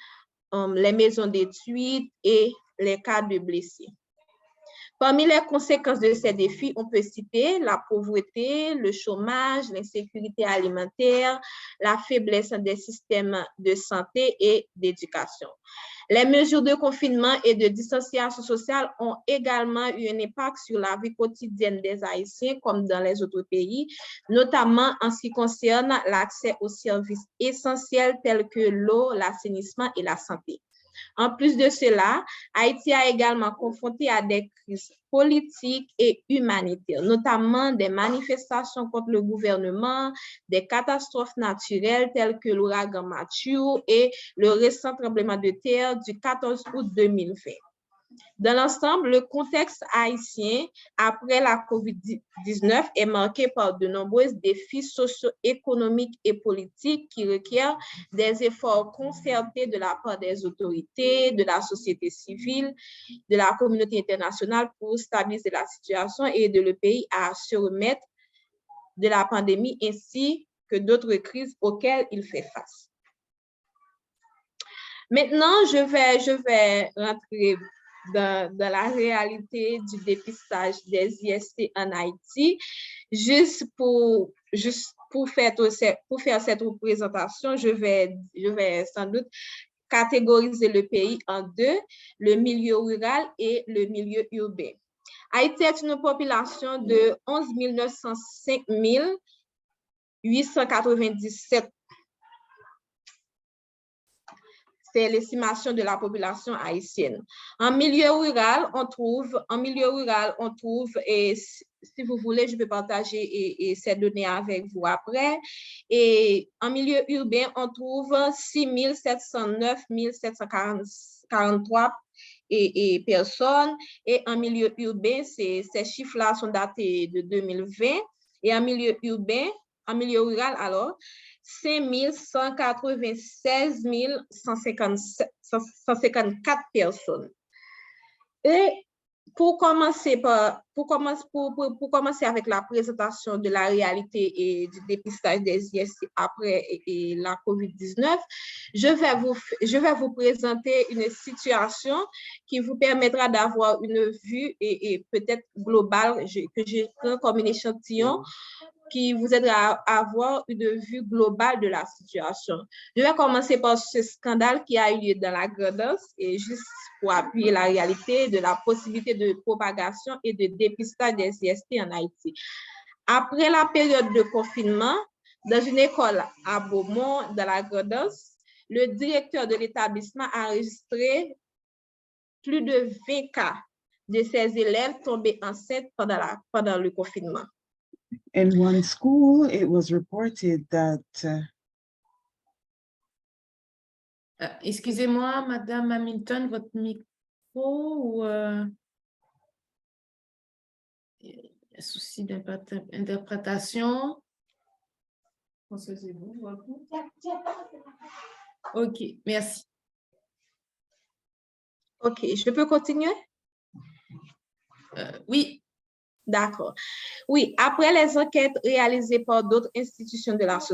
les maisons détruites et les cas de blessés. Parmi les conséquences de ces défis, on peut citer la pauvreté, le chômage, l'insécurité alimentaire, la faiblesse des systèmes de santé et d'éducation. Les mesures de confinement et de distanciation sociale ont également eu un impact sur la vie quotidienne des Haïtiens comme dans les autres pays, notamment en ce qui concerne l'accès aux services essentiels tels que l'eau, l'assainissement et la santé. En plus de cela, Haïti a également confronté à des crises politiques et humanitaires, notamment des manifestations contre le gouvernement, des catastrophes naturelles telles que l'ouragan Mathieu et le récent tremblement de terre du 14 août 2020. Dans l'ensemble, le contexte haïtien après la COVID-19 est marqué par de nombreux défis socio-économiques et politiques qui requièrent des efforts concertés de la part des autorités, de la société civile, de la communauté internationale pour stabiliser la situation et aider le pays à se remettre de la pandémie ainsi que d'autres crises auxquelles il fait face. Maintenant, je vais rentrer dans la réalité du dépistage des IST en Haïti. Juste pour faire cette représentation, je vais sans doute catégoriser le pays en deux, le milieu rural et le milieu urbain. Haïti est une population de 11 905 897. C'est l'estimation de la population haïtienne. En milieu rural, on trouve, et si vous voulez, je peux partager ces données avec vous après. Et en milieu urbain, on trouve 6 709 743 personnes. Et en milieu urbain, ces chiffres-là sont datés de 2020. Et en milieu urbain, en milieu rural, alors, 5 196 154 personnes. Et pour commencer avec la présentation de la réalité et du dépistage des IST après la COVID-19, je vais vous présenter une situation qui vous permettra d'avoir une vue et peut-être globale, que j'ai pris comme un échantillon, qui vous aidera à avoir une vue globale de la situation. Je vais commencer par ce scandale qui a eu lieu dans la Grand'Anse, et juste pour appuyer la réalité de la possibilité de propagation et de dépistage des IST en Haïti. Après la période de confinement, dans une école à Beaumont, dans la Grand'Anse, le directeur de l'établissement a enregistré plus de 20 cas de ses élèves tombés enceintes pendant le confinement. In one school, it was reported that excusez-moi, Madame Hamilton, votre micro ou souci d'interprétation. Ok, merci. Ok, je peux continuer? Oui. D'accord. Oui, après les enquêtes réalisées par d'autres institutions de la société,